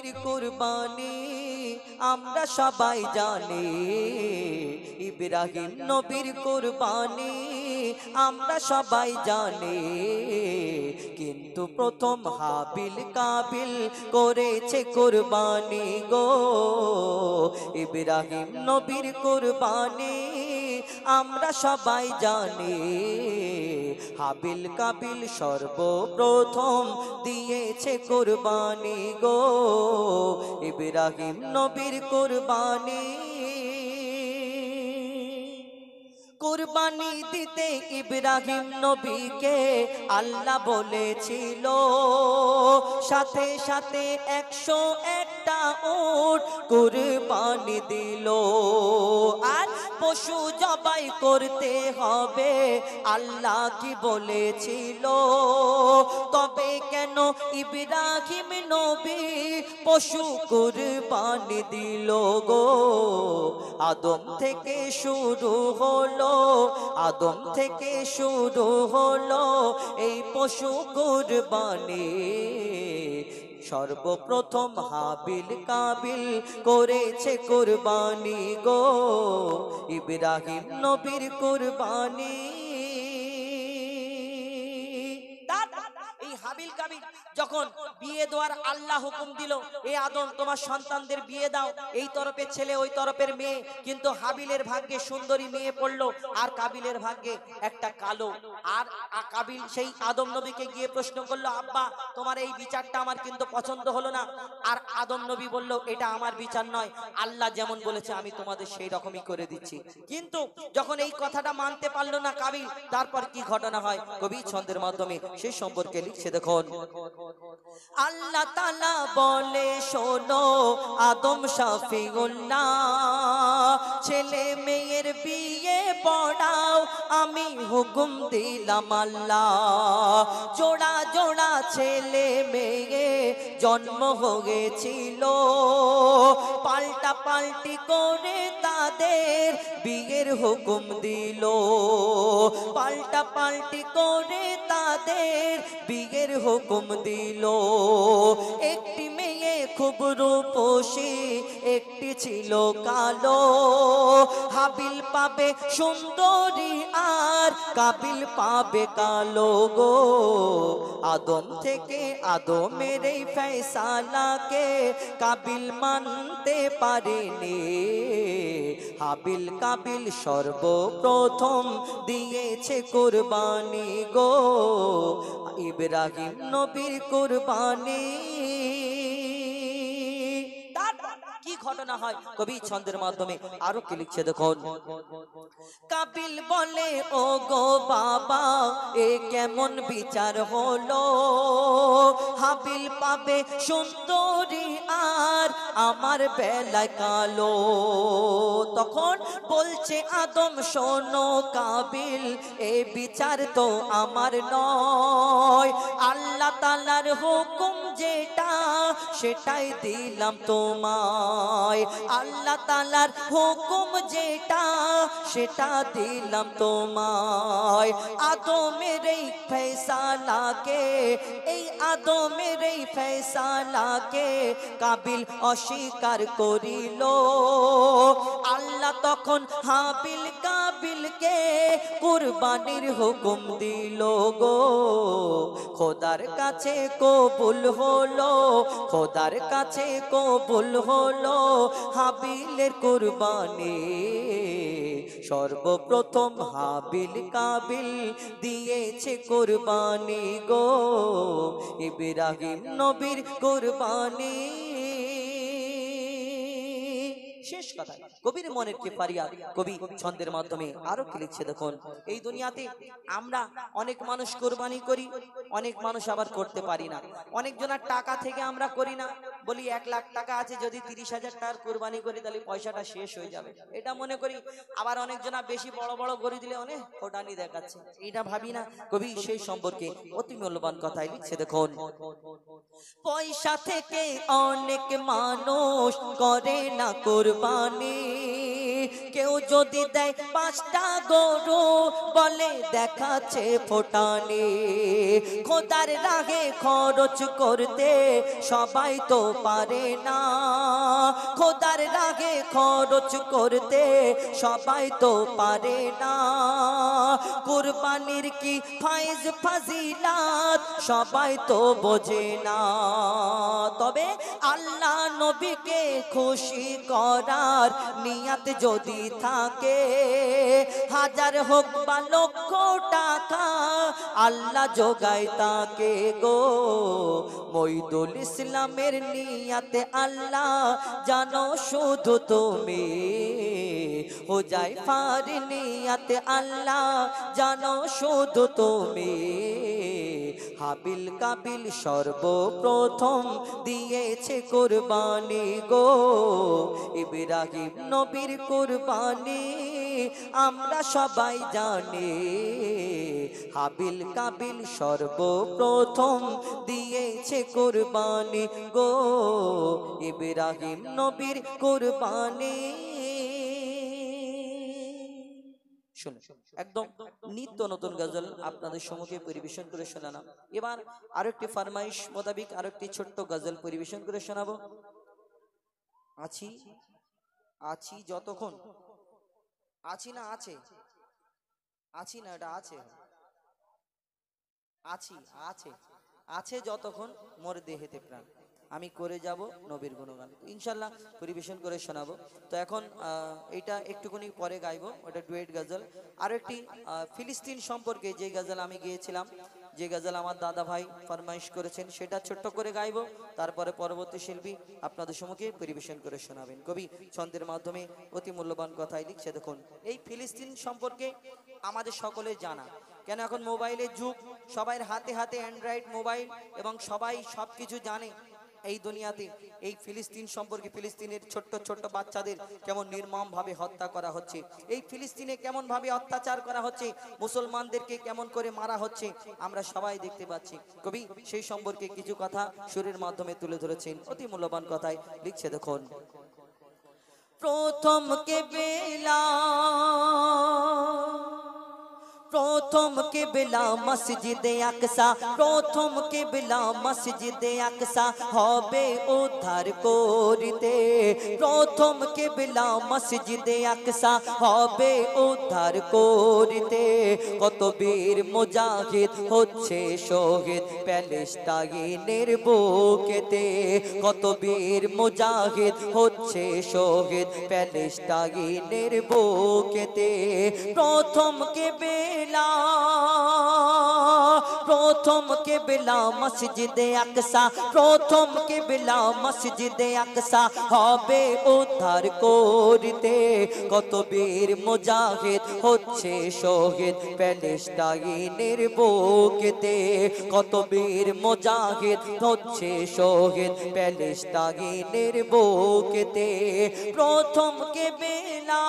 নবীর কুরবানি আমরা সবাই জানি, ইব্রাহিম নবীর কুরবানি আমরা সবাই জানি। কিন্তু প্রথম হাবিল কাবিল করেছে কুরবানি গো, ইব্রাহিম নবীর কুরবানি আমরা সবাই জানি। হাবিল কাবিল সর্বপ্রথম দিয়েছে কুরবানি গো, ইব্রাহিম নবীর কুরবানি। কুরবানি দিতে ইব্রাহিম নবীকে আল্লাহ বলেছিল, সাথে সাথে 101টা উট কুরবানি দিল। আর পশু জবাই করতে হবে আল্লাহ কি বলেছিল, তবে কেন ইব্রাহিম নবী পশু কুরবানি দিল গো? আদম থেকে শুরু হলো, আদম থেকে শুরু হলো এই পশু কুরবানি। সর্বপ্রথম হাবিল কাবিল করেছে কুরবানি গো, ইব্রাহিম নবীর কুরবানি। এই হাবিল কাবিল যখন বিয়ে দেওয়ার আল্লাহ হুকুম দিল, এ আদম তোমার সন্তানদের বিয়ে দাও, এই তরফের ছেলে ওই তরফের মেয়ে। কিন্তু হাবিলের ভাগ্যে সুন্দরী মেয়ে পড়লো, আর কাবিলের ভাগ্যে একটা কালো। আর কাবিল সেই আদম নবীকে গিয়ে প্রশ্ন করলো, আব্বা তোমার এই বিচারটা আমার কিন্তু পছন্দ হলো না। আর আদম নবী বলল, এটা আমার বিচার নয়, আল্লাহ যেমন বলেছে আমি তোমাদের সেই রকমই করে দিচ্ছি। কিন্তু যখন এই কথাটা মানতে পারলো না কাবিল, তারপর কি ঘটনা হয় কবি ছন্দের মাধ্যমে সেই সম্পর্কে লিখছে দেখুন। আল্লাহ তাআলা বলে শোনো আদম শাফিউল্লাহ, ছেলে মেয়ের বিয়ে পড়াও আমি হুকুম দিলাম আল্লাহ। জোড়া জোড়া ছেলে মেয়ে জন্ম হয়েছিল, পাল্টা পাল্টি করে তাদের বিয়ের হুকুম দিল, পাল্টা পাল্টি করে তাদের বিয়ের হুকুম দিল। একটি মেয়ে খুব রূপসী, একটি ছিল কালো। হাবিল পাবে সুন্দরী আর কাবিল পাবে কালো গো। আদম থেকে আদমের এই ফয়সালাকে কাবিল মানতে পারেনি। হাবিল কাবিল সর্বপ্রথম দিয়েছে কুরবানি গো, ইব্রাহিম নবীর কুরবানি। কি ঘটনা হয় কবি ছন্দের মাধ্যমে আরো কি লিখছে দেখুন। কাবিল বলে ও গো বাবা এ কেমন বিচার হলো, হাবিল পাবে সুন্দরী আর আমার বেলায় কালো। তখন বলছে আদম শোনো কাবিল এ বিচার তো আমার নয়, আল্লাহ তাআলার হুকুম যেটা সেটাই দিলাম তোমায়, আল্লাহ তাআলার হুকুম যেটা সেটা দিলাম তোমায়। আদমের এই ফয়সালাকে, এই আদমের এই ফয়সালাকে কাবিল অস্বীকার করিল। আল্লাহ তখন হাবিল কাবিলকে কুরবানির হুকুম দিল গো। খোদার কাছে কবুল হলো, খোদার কাছে কবুল হলো হাবিলের কুরবানি। সর্বপ্রথম হাবিল কাবিল দিয়েছে কুরবানি গো, ইব্রাহিম নবীর কুরবানি। শেষ কথা কবির মনের কি ফারিয়াদ কবি ছন্দের মাধ্যমে আরো কি লিখছে দেখুন। এই দুনিয়াতে আমরা অনেক মানুষ কুরবানি করি, অনেক মানুষ আবার করতে পারি না। অনেক জনের টাকা থেকে আমরা করি না, বলি 1 লাখ টাকা আছে, যদি 30,000 টাকার কুরবানি করি তাহলে পয়সাটা শেষ হয়ে যাবে, এটা মনে করি। আবার অনেক জনা বেশি বড় বড় করে দিলে অনেক ফোটানি দেখাচ্ছে, এটা ভাবি না। কবি সেই সম্পর্কে অতি মূল্যবান কথাই লিখছে দেখুন। পয়সা থেকে অনেক মানুষ করে না কুরবানি, কেউ যদি দেয় 5টা গরু বলে দেখাচ্ছে ফোটানি। খোদার রাহে খরচ করতে সবাই তো পারে না, খোদার রাহে খরচ করতে সবাই তো পারে না। কুরবানির কি ফাইজ ফাজিলাত সবাই তো বোঝে না। তবে আল্লাহ নবীকে খুশি করার নিয়ত যদি থাকে, হাজার হোক বা লক্ষ টাকা আল্লাহ যোগায় তাকে গো। মইদুল ইসলামের নিয়তে আল্লাহ জানো শুধু তুমি, হুজাইফার নিয়তে আল্লাহ জানো শুধু তুমি। হাবিল কাবিল সর্বপ্রথম দিয়েছে কুরবানি গো, ইব্রাহিম নবীর কুরবানি আমরা সবাই জানি। হাবিল কাবিল সর্বপ্রথম দিয়েছে কুরবানি গো, ইব্রাহিম নবীর কুরবানি। শুনুন, একদম নিত্য নতুন গজল আপনাদের সম্মুখে পরিবেশন করে শোনালাম। এবার আরেকটি ফরমাইশ মোতাবিক আরেকটি ছোট্ট গজল পরিবেশন করে শোনাবো। আছি আছি যতক্ষণ আছি না আছে, আছি না এটা আছে, আছি আছে আছে যতক্ষণ মোর দেহেতে প্রাণ, আমি করে যাব নবীর গুণগান, ইনশাল্লাহ পরিবেশন করে শোনাবো। তো এখন এটা একটুখানি পরে গাইবো, ওটা ডুয়েট গজল। আর একটি ফিলিস্তিন সম্পর্কে যে গজল আমি গিয়েছিলাম, যে গজল আমার দাদা ভাই ফরমাইশ করেছেন, সেটা ছোট্ট করে গাইবো। তারপরে পরবর্তী শিল্পী আপনাদের সম্মুখে পরিবেশন করে শোনাবেন। কবি ছন্দের মাধ্যমে অতি মূল্যবান কথাই লিখছে। দেখুন, এই ফিলিস্তিন সম্পর্কে আমাদের সকলের জানা, কেন এখন মোবাইলের যুগ, সবাই হাতে হাতে অ্যান্ড্রয়েড মোবাইল এবং সবাই সব কিছু জানে। এই দুনিয়াতে এই ফিলিস্তিন সম্পর্কে, ফিলিস্তিনের ছোট্ট ছোট্ট বাচ্চাদের কেমন নির্মমভাবে হত্যা করা হচ্ছে, এই ফিলিস্তিনে কেমন ভাবে অত্যাচার করা হচ্ছে, মুসলমানদেরকে কেমন করে মারা হচ্ছে, আমরা সবাই দেখতে পাচ্ছি। কবি সেই সম্পর্কে কিছু কথা সুরের মাধ্যমে তুলে ধরেছেন, অতি মূল্যবান কথায় লিখছে। দেখুন, প্রথম কেবেলা, প্রথম কেবলা মসজিদে আকসা, প্রথম কেবলা মসজিদে আকসা হবে উদ্ধার করিতে। প্রথম কেবলা মসজিদে আকসা হবে উদ্ধার করিতে। কত বীর মুজাহিদ হচ্ছে শহীদ প্যালেস্টাইনের বুকেতে, কত বীর মুজাহিদ হচ্ছে শহীদ প্যালেস্টাইনের বুকেতে। প্রথম কেবলা, প্রথম কেবলা মসজিদে আকসা, প্রথম কেবলা মসজিদে আকসা হবে উদ্ধার করিতে। কত বীর মুজাহিদ হচ্ছে শহীদ প্যালেস্টাইনের বুকেতে, কত বীর মুজাহিদ হচ্ছে শহীদ প্যালেস্টাইনের বুকেতে। প্রথম কেবলা,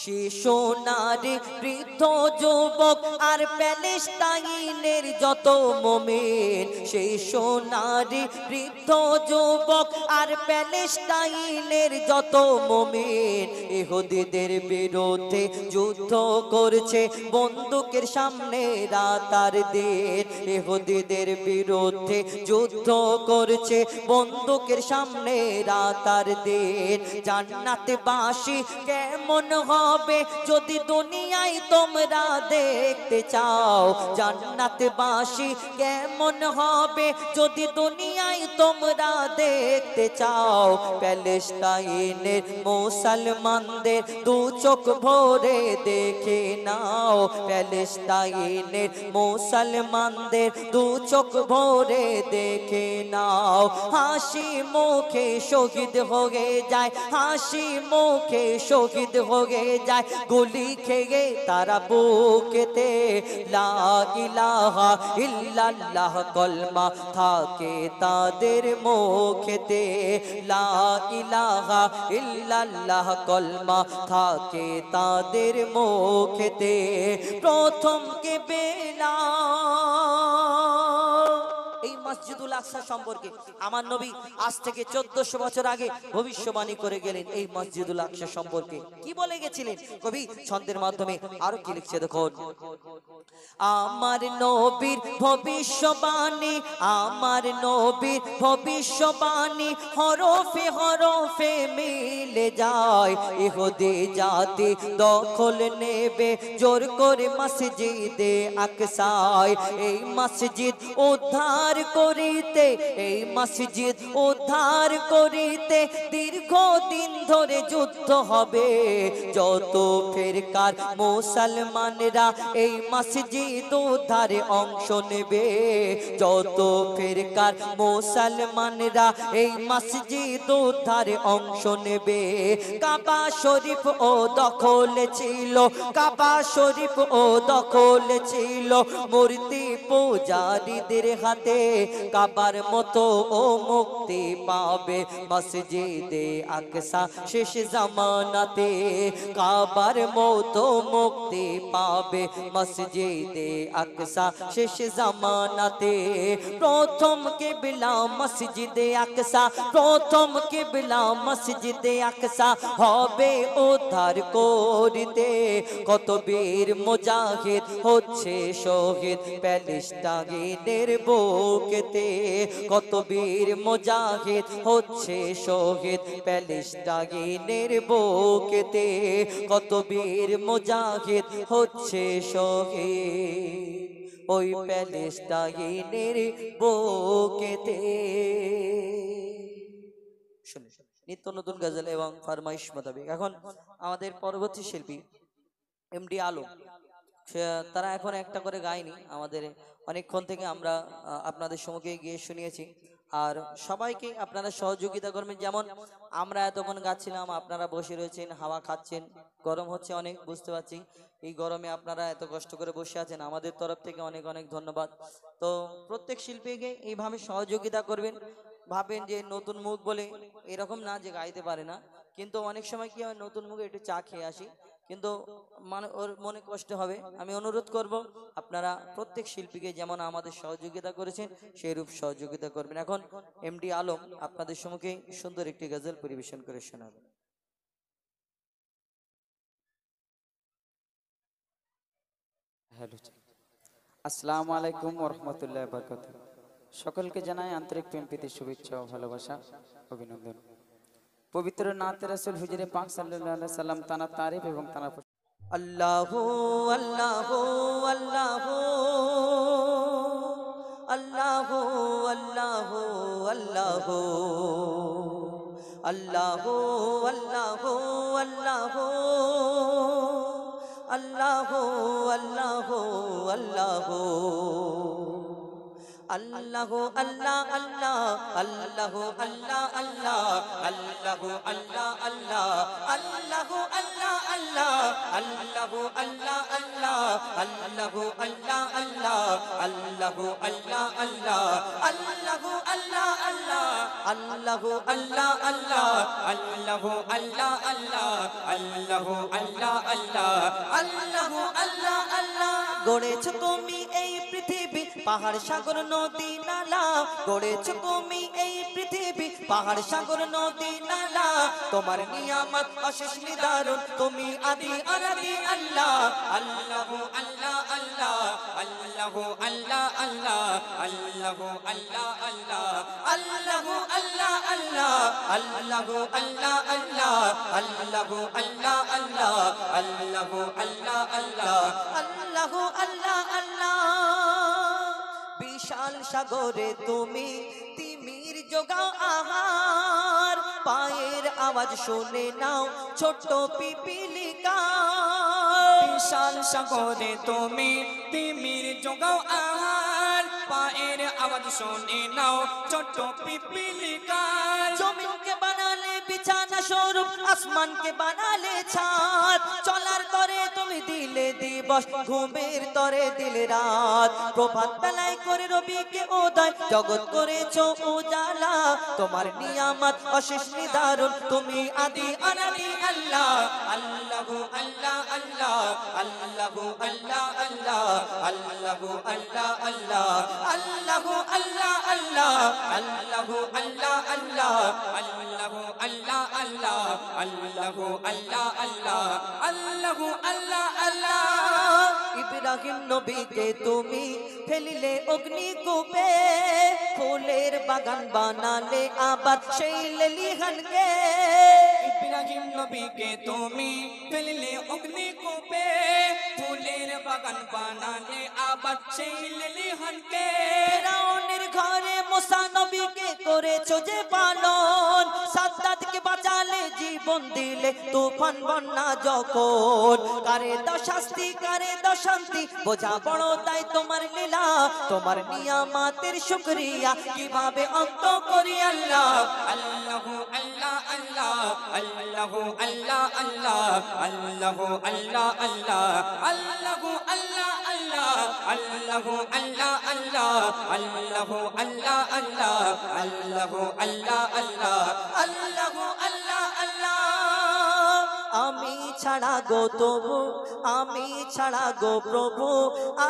শিশু নারী বৃদ্ধ যুবক আর প্যালেস্টাইনের যত মুমিন, শিশু নারী বৃদ্ধ যুবক আর প্যালেস্টাইনের যত মুমিন ইহুদিদের বিরুদ্ধে যুদ্ধ করছে বন্দুকের সামনে রাত আর দিন। ইহুদিদের বিরুদ্ধে যুদ্ধ করছে বন্দুকের সামনে রাত আর দিন। জান্নাতবাসী কেমন হবে যদি দুনিয়ায় তোমরা দেখতে চাও, জান্নাতবাসী কেমন হবে যদি দুনিয়ায় তোমরা দেখতে চাও। প্যালেস্টাইনের মুসলমানদের দু চোখ ভরে দেখে নাও, প্যালেস্টাইনের মুসলমানদের দু চোখ ভরে দেখে নাও। হাসি মুখে শহীদ হয়ে যায়, হাসি মুখে শহীদ হয়ে যায় গুলি খেয়ে তারা বুকেতে। লা ইলাহা ইল্লাল্লাহ কলমা থাকে তাদের মুখেতে, লা ইলাহা ইল্লাল্লাহ কলমা থাকে তাদের মুখেতে। প্রথম কেবেলা, এই মসজিদুল আকসা সম্পর্কে আমার নবী আজ থেকে 1400 বছর আগে ভবিষ্যবাণী করে গেলেন এই মসজিদুল আকসা সম্পর্কে। কি বলে গেছিলেন কবি ছন্দের মাধ্যমে আরো কি লিখছে দেখুন। আমার নবীর ভবিষ্যবাণী, আমার নবীর ভবিষ্যবাণী হরফে হরফে মিলে যায়। ইহুদি জাতি দখল নেবে জোর করে মসজিদে আকসায়। এই মসজিদ উদ্ধার করিতে, এই মসজিদ উদ্ধার করিতে দীর্ঘদিন ধরে যুদ্ধ হবে। যত ফিরকার মুসলমানরা এই মসজিদ উদ্ধারে অংশ নেবে, যত ফিরকার মুসলমানরা এই মসজিদ উদ্ধারে অংশ নেবে। কাবা শরীফ ও দখল ছিল, কাবা শরীফ ও দখল ছিল মূর্তি পূজারীদের হাতে। কাবার মতো ও মুক্তি পাবে মসজিদে আকসা শেষ জামানাতে। কাবার মতো মুক্তি পাবে মসজিদে আকসা শেষ জামানাতে। প্রথম কিবলা মসজিদে আকসা, প্রথম কিবলা মসজিদে আকসা হবে উদ্ধার করিতে। কত বীর মুজাহিদ হচ্ছে শহীদ প্যালেস্টাইনের বুকেতে। কত বীর মুজাহিদ হচ্ছে শহীদ প্যালেস্টাইনের বুকেতে। কত বীর মুজাহিদ হচ্ছে শহীদ ওই প্যালেস্টাইনের বুকেতে। নিত্য নতুন গজল এবং ফরমাইশ মোতাবেক এখন আমাদের পরবর্তী শিল্পী এমডি আলম, তারা এখন একটা করে গায়নি, আমাদের অনেকক্ষণ থেকে আমরা আপনাদের সম্মুখে গিয়ে শুনিয়েছি। আর সবাইকে আপনারা সহযোগিতা করবেন। যেমন আমরা এতক্ষণ গাচ্ছিলাম, আপনারা বসে রয়েছেন, হাওয়া খাচ্ছেন, গরম হচ্ছে অনেক, বুঝতে পারছি। এই গরমে আপনারা এত কষ্ট করে বসে আছেন, আমাদের তরফ থেকে অনেক অনেক ধন্যবাদ। তো প্রত্যেক শিল্পীকে এইভাবে সহযোগিতা করবেন। ভাবেন যে নতুন মুখ বলে এরকম না যে গাইতে পারে না, কিন্তু অনেক সময় কি হয়, নতুন মুখে একটু চা খেয়ে আসি, কিন্তু মানে ওর মনে কষ্ট হবে। আমি অনুরোধ করব আপনারা প্রত্যেক শিল্পীকে যেমন আমাদের সহযোগিতা করেছেন সেই রূপ সহযোগিতা করবেন। এখন এমডি আলম আপনাদের সম্মুখে সুন্দর একটি গজল পরিবেশন করে শোনাবেন। হ্যালো, আসসালামু আলাইকুম ওয়া রাহমাতুল্লাহি ওয়া বারাকাতুহু। সকলকে জানাই আন্তরিক প্রেম প্রীতি শুভেচ্ছা ও ভালোবাসা, অভিনন্দন। পবিত্র নাতে রাসূল হুজুরে পাক সাল্লাল্লাহু আলাইহি সাল্লাম তানা তারিফ এবং তানা আল্লাহু আল্লাহু আল্লাহু আল্লাহু আল্লাহু আল্লাহু আল্লাহু আল্লাহু আল্লাহু আল্লাহু আল্লাহু আল্লাহু আল্লাহু আল্লাহ আল্লাহ আল্লাহু আল্লাহ আল্লাহ আল্লাহু আল্লাহ আল্লাহ আল্লাহু আল্লাহ আল্লাহ আল্লাহু আল্লাহ আল্লাহ আল্লাহু আল্লাহ আল্লাহ আল্লাহু আল্লাহ আল্লাহ আল্লাহু আল্লাহ আল্লাহ আল্লাহু আল্লাহ আল্লাহ আল্লাহু আল্লাহ আল্লাহ আল্লাহু আল্লাহ আল্লাহ আল্লাহু আল্লাহ আল্লাহ। গড়েছ তুমি এই পৃথিবী পাহাড় সাগর নদী নালা, গড়েছ তুমি এই পৃথিবী পাহাড় সাগর নদী নালা। তোমার নিয়ামত অশেষ নিদারুন, তুমি আদি অনাদি আল্লাহ। আল্লাহু আল্লাহ আল্লাহ আল্লাহু আল্লাহ আল্লাহ আল্লাহু আল্লাহ আল্লাহ আল্লাহু আল্লাহ আল্লাহ আল্লাহু আল্লাহ আল্লাহ আল্লাহু আল্লাহ আল্লাহ আল্লাহু আল্লাহ আল্লাহ আল্লাহু আল্লাহ আল্লাহ। বিশাল সাগরে তুমি তিমির যোগাও আহার, পায়ের আওয়াজ শুনে নাও ছোট পিপিলিকা। বিশাল সাগরে তুমি তিমির যোগাও আহার, পায়ের আওয়াজ শুনে নাও ছোট পিপিলিকার। জমিনকে বানালে বিছানা স্বরূপ, আসমানকে বানালে ছাদ, চলার তরে তুমি দিলে দিবস, ঘুমের তরে দিলে রাত, প্রভাত বেলায় করে রবিকে উদয়, জগৎ করেছো উজালা। তোমার নিয়ামত অশেষ নিদারুন, তুমি আদি অনাদি আল্লাহ। আল্লাহু আল্লাহ আল্লাহ, আল্লাহু আল্লাহ আল্লাহ, আল্লাহু আল্লাহ আল্লাহ, আল্লাহু আল্লাহ আল্লাহ, আল্লাহু আল্লাহ আল্লাহ, আল্লাহু আল্লাহ আল্লাহ, আল্লাহু আল্লাহ আল্লাহ, আল্লাহু আল্লাহ আল্লাহ। ইব্রাহিম নবীকে তুমি ফেলিলে অগ্নিকূপে, ফুলের বাগান বানালে আবার সেই লেলিহানকে। ইব্রাহিম নবীকে তুমি ফেললে অগ্নিকূপে, ফুলের বাগান বানালে আবার সেই লেলিহানকে। ফেরাউনের ঘরে মুসা নবীকে করেছো যে পালন, সাদ্দাতকে বাঁচালে জীবন দিলে তুফান বন্যা যখন। কারে দাও শাস্তি কারে দাও শান্তি, বোঝা বড় তাই তোমার লীলা। তোমার নিয়ামতের শুকরিয়া কিভাবে অন্ত করি আল্লাহ। আল্লাহু আল্লাহ আল্লাহ, আল্লাহু আল্লাহ আল্লাহ, আল্লাহু আল্লাহ আল্লাহ, আল্লাহু আল্লাহ আল্লাহ, আল্লাহু আল্লাহ আল্লাহ, আল্লাহু আল্লাহ আল্লাহ, আল্লাহু আল্লাহ আল্লাহ, আল্লাহু আল্লাহ আল্লাহ। আমি ছাড়া গো তবু, আমি ছাড়া গো প্রভু,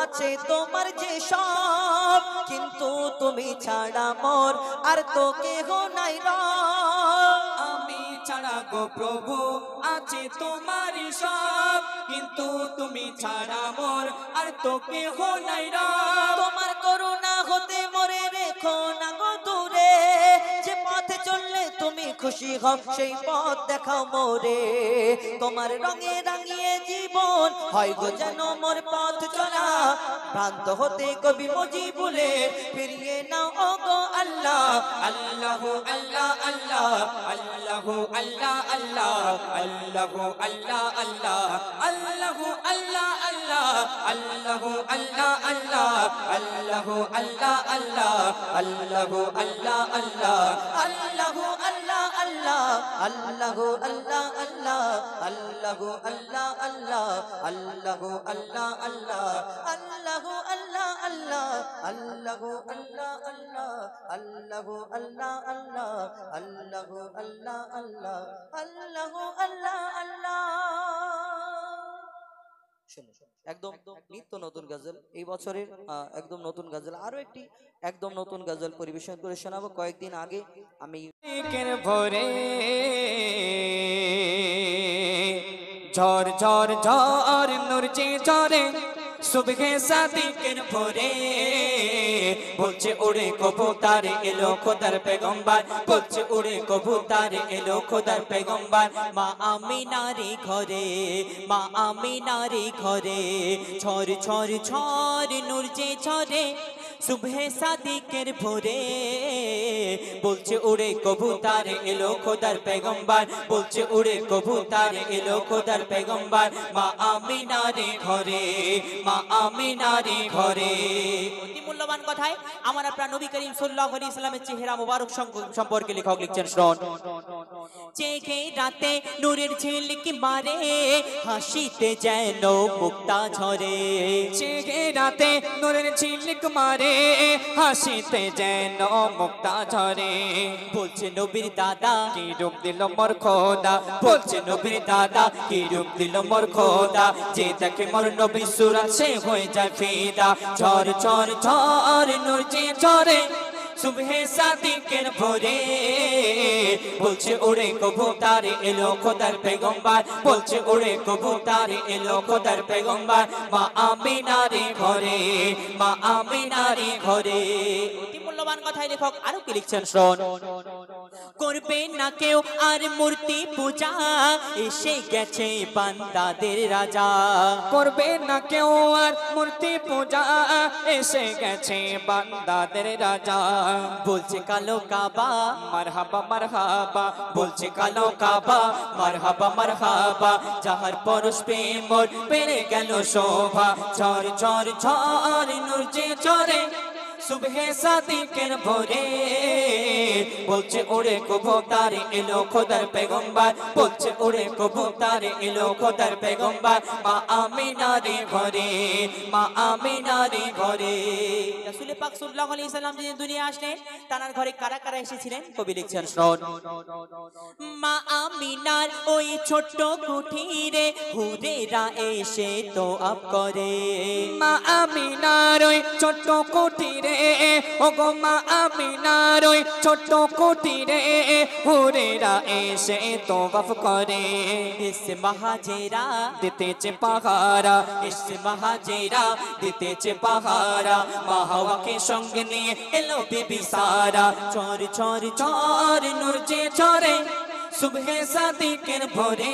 আছে তোমার যে সব, কিন্তু তুমি ছাড়া মোর আর তো কেহ নাই র। আমি ছাড়া গো প্রভু আছে তোমারই সব, কিন্তু তুমি ছাড়া মোর আর তো কেহ নাই রা। তোমার করুণা হতে মরে রেখো না গো দূরে, যে পথে চললে তুমি খুশি হও সেই পথ দেখাও মোরে। তোমার রঙে রাঙিয়ে জীবন হয় গো যেন মোর পথ চলা, ভ্রান্ত হতে কবি মুজিবুলে ফিরিয়ে নাও ও গো আল্লাহ। আল্লাহু আল্লাহ আল্লাহ, আল্লাহু আল্লাহ আল্লাহ, আল্লাহু আল্লাহ আল্লাহ, আল্লাহু আল্লাহ আল্লাহ, আল্লাহু আল্লাহ আল্লাহ, আল্লাহু আল্লাহ আল্লাহ, আল্লাহু আল্লাহ আল্লাহ, আল্লাহু আল্লাহ আল্লাহ, আল্লাহু আল্লাহ আল্লাহ, আল্লাহু আল্লাহ আল্লাহ, আল্লাহু আল্লাহ আল্লাহ, আল্লাহু আল্লাহ আল্লাহ, আল্লাহু আল্লাহ আল্লাহ, আল্লাহু আল্লাহ আল্লাহ, আল্লাহু আল্লাহ আল্লাহ, আল্লাহু আল্লাহ আল্লাহ। একদম নিত্য নতুন গজল এই বছরের একদম নতুন গজল, আরো একটি একদম নতুন গজল পরিবেশন করে শোনাবো। কয়েকদিন আগে আমি ভোরে ঝড় ঝড় ঝড় নূরজি ঝরে, সুবহে সাদিকের ভোরে বলছে উড়ে কবুতর এলো খোদার পেগম্বর, বলছে উড়ে কবুতর এলো খোদার পেগম্বর। মা আমিনারি ঘরে, মা আমিনারি ঘরে, ঝড় ঝড় ঝড় নূরজি ঝরে, সুবহে সাদিকের ভোরে বলছে উড়ে কবুতর এলো খোদার পেগম্বর, বলছে উড়ে কবুতর এলো খোদার পেগম্বর। মা আমিনারে ঘরে, মা আমিনারে ঘরে। অতি মূল্যবান কথায় আমার আপনার নবী করিম সাল্লাল্লাহু আলাইহি সাল্লামের চেহারা মোবারক সম্পর্কে লেখক লিখছেন শুনুন। চেহে রাতে নূরের ঝিলকি মারে, হাসিতে যেন মুক্তা ঝরে। চেহে রাতে নূরের ঝিলক মারে, হাসিতে যেন মুক্তা ঝরে। বলছে নবীর দাদা কি রূপ দিল মোর খোদা, বলছে নবীর দাদা কি রূপ দিল মোর খোদা। যে দেখে মোর নবী সুরত সে হয়ে যায় ফিদা। ঝড় ঝড় ঝড় নূর যে ঝরে, সুবহে সাদিকের ভোরে বলছে উড়ে কবুতর এলো খোদার পেগম্বর, বলছে উড়ে কবুতর এলো খোদার পেগম্বর। মা আমিনারে ঘরে, মা আমিনারে ঘরে। অতি মূল্যবান কথাই লেখক আরো কি লিখছেন শুন। করবে না কেউ আর মূর্তি পূজা, এসে গেছে বান্দাদের রাজা। করবে না কেউ আর মূর্তি পূজা, এসে গেছে বান্দাদের রাজা। বলছে কালো কাবা মারহাবা মারহাবা, বলছে কালো কাবা মারহাবা মারহাবা। যাহার পরশ প্রেম মোর পেরে গেল শোভা। ঝড় ঝড় ঝড় নূর যে ঝরে, সুবহে সাদিকের ভোরে বলছে ওরে কবুতর এলো খোদার পেগম্বর বলছে ওরে কবুতর এলো খোদার পেগম্বর মা আমিনার ঘরে মা আমিনার ঘরে। রাসূল পাক সাল্লাল্লাহু আলাইহি সাল্লাম যেদিন দুনিয়া আসলেন তার ঘরে কারা কারা এসেছিলেন কবি লিখছেন শুনুন। মা আমিনার ওই ছোট্ট কুঠিরে হুরেরা এসে তো আপ করে। মা আমিনার ওই ছোট্ট কুটিরে ও গো মা আমিনার ওই ছোট্ট কুটিরে হুরেরা এসে তওয়াফ করে। এসে মাহাজেরা দিতেছে পাহারা এসে মাহাজেরা দিতেছে পাহারা মা হাওয়াকে সঙ্গে নিয়ে এলো বিবি সারা। চর চর চর নূর যে ঝরে সুবহে সাদিকের ভোরে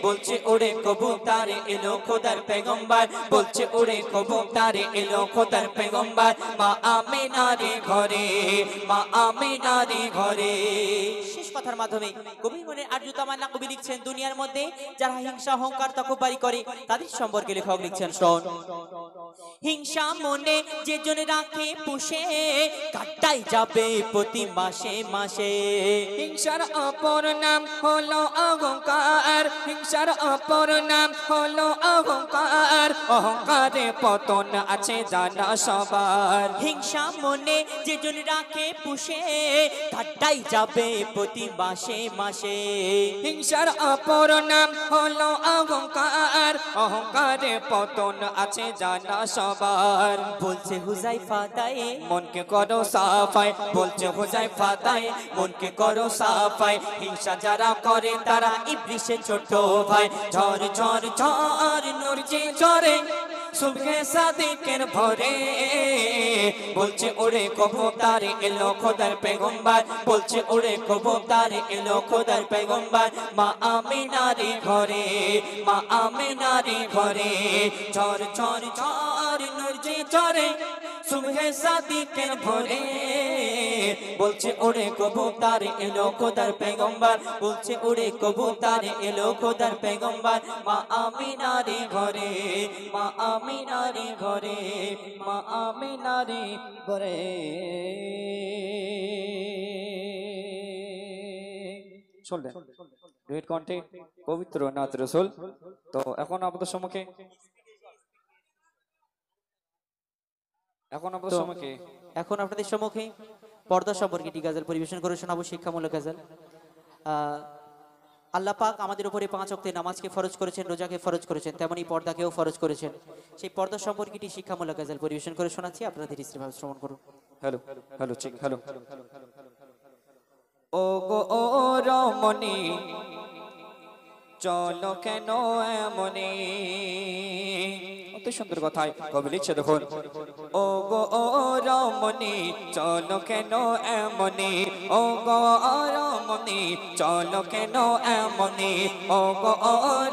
বলছে ওরে কবুতর এলো খোদার পেগম্বর বলছে ওরে কবুতর এলো খোদার পেগম্বর মা আমিনার ঘরে মা আমিনার ঘরে। শেষ কথার মাধ্যমে কবি মনে আর্যতা মান্না কবি লিখছেন দুনিয়ার মধ্যে যারা হিংসা অহংকার তকব্বুরি করে তাদের সম্পর্কে লেখক লিখছেন শুনুন। হিংসা মনে যে জন রাখে পুষে কাটাই যাবে প্রতি মাসে মাসে। হিংসার অপর নাম হলো অহংকার হিংসার অপর নাম হলো অহংকার অহংকারে পতন আছে জানা সবার। হিংসা মনে যে জন রাখে পুষে কাটাই যাবে প্রতি মাসে মাসে। হিংসার অপর নাম হলো অহংকার অহংকারে পতন আছে জানা সবার। বলছে হুজাইফা তায়ে মনকে করো সাফাই বলছে হুজাইফা তাই মনকে করো সাফাই হিংসা যারা করে তারা ইবলিসের ছোট ভাই। ঝড় ঝড় ঝড় নূর যে ঝরে সুবহে সাদিকের ভরে বলছে ওরে কবুতর এলো খোদার পেগম্বর বলছে ওরে কবুতর এলো খোদার পেগম্বর মা আমিনার ঘরে মা আমিনার ঘরে। ঝড় ঝড় ঝড় নূর যে ঝরে সুবহে সাদিকের ভরে বলছে ওরে কবুতর এলো খোদার পেগম্বর বলছে ওরে কবুতর এলো খোদার পেগম্বর মা আমিনার ঘরে মা আমিনার ঘরে মা আমিনার ঘরে। শুনলেন ডুয়েট কণ্ঠে পবিত্র নাত রাসূল। তো এখন আপনাদের সম্মুখে এখন আপনাদের সম্মুখে পর্দা সম্পর্কে একটি গজল পরিবেশন করে শোনাবো শিক্ষামূলক গজল। আল্লাহ পাক আমাদের উপরে 5 ওয়াক্তের নামাজকে ফরজ করেছেন রোজাকে ফরজ করেছেন তেমনি পর্দাকেও ফরজ করেছেন। সেই পর্দা সম্পর্কে একটি শিক্ষামূলক গজল পরিবেশন করে শোনাচ্ছি আপনারা ধীরে ধীরে ভাবে শ্রবণ করুন। হ্যালো হ্যালো ঠিক হ্যালো। ও গো ও রমণী চলো কেন এমনি অত সুন্দর কথায় কবি লিখছে দেখুন। ও গো ও রমণী চলো কেন এমনি ও গো রমণী চলো কেন এমনি ও গো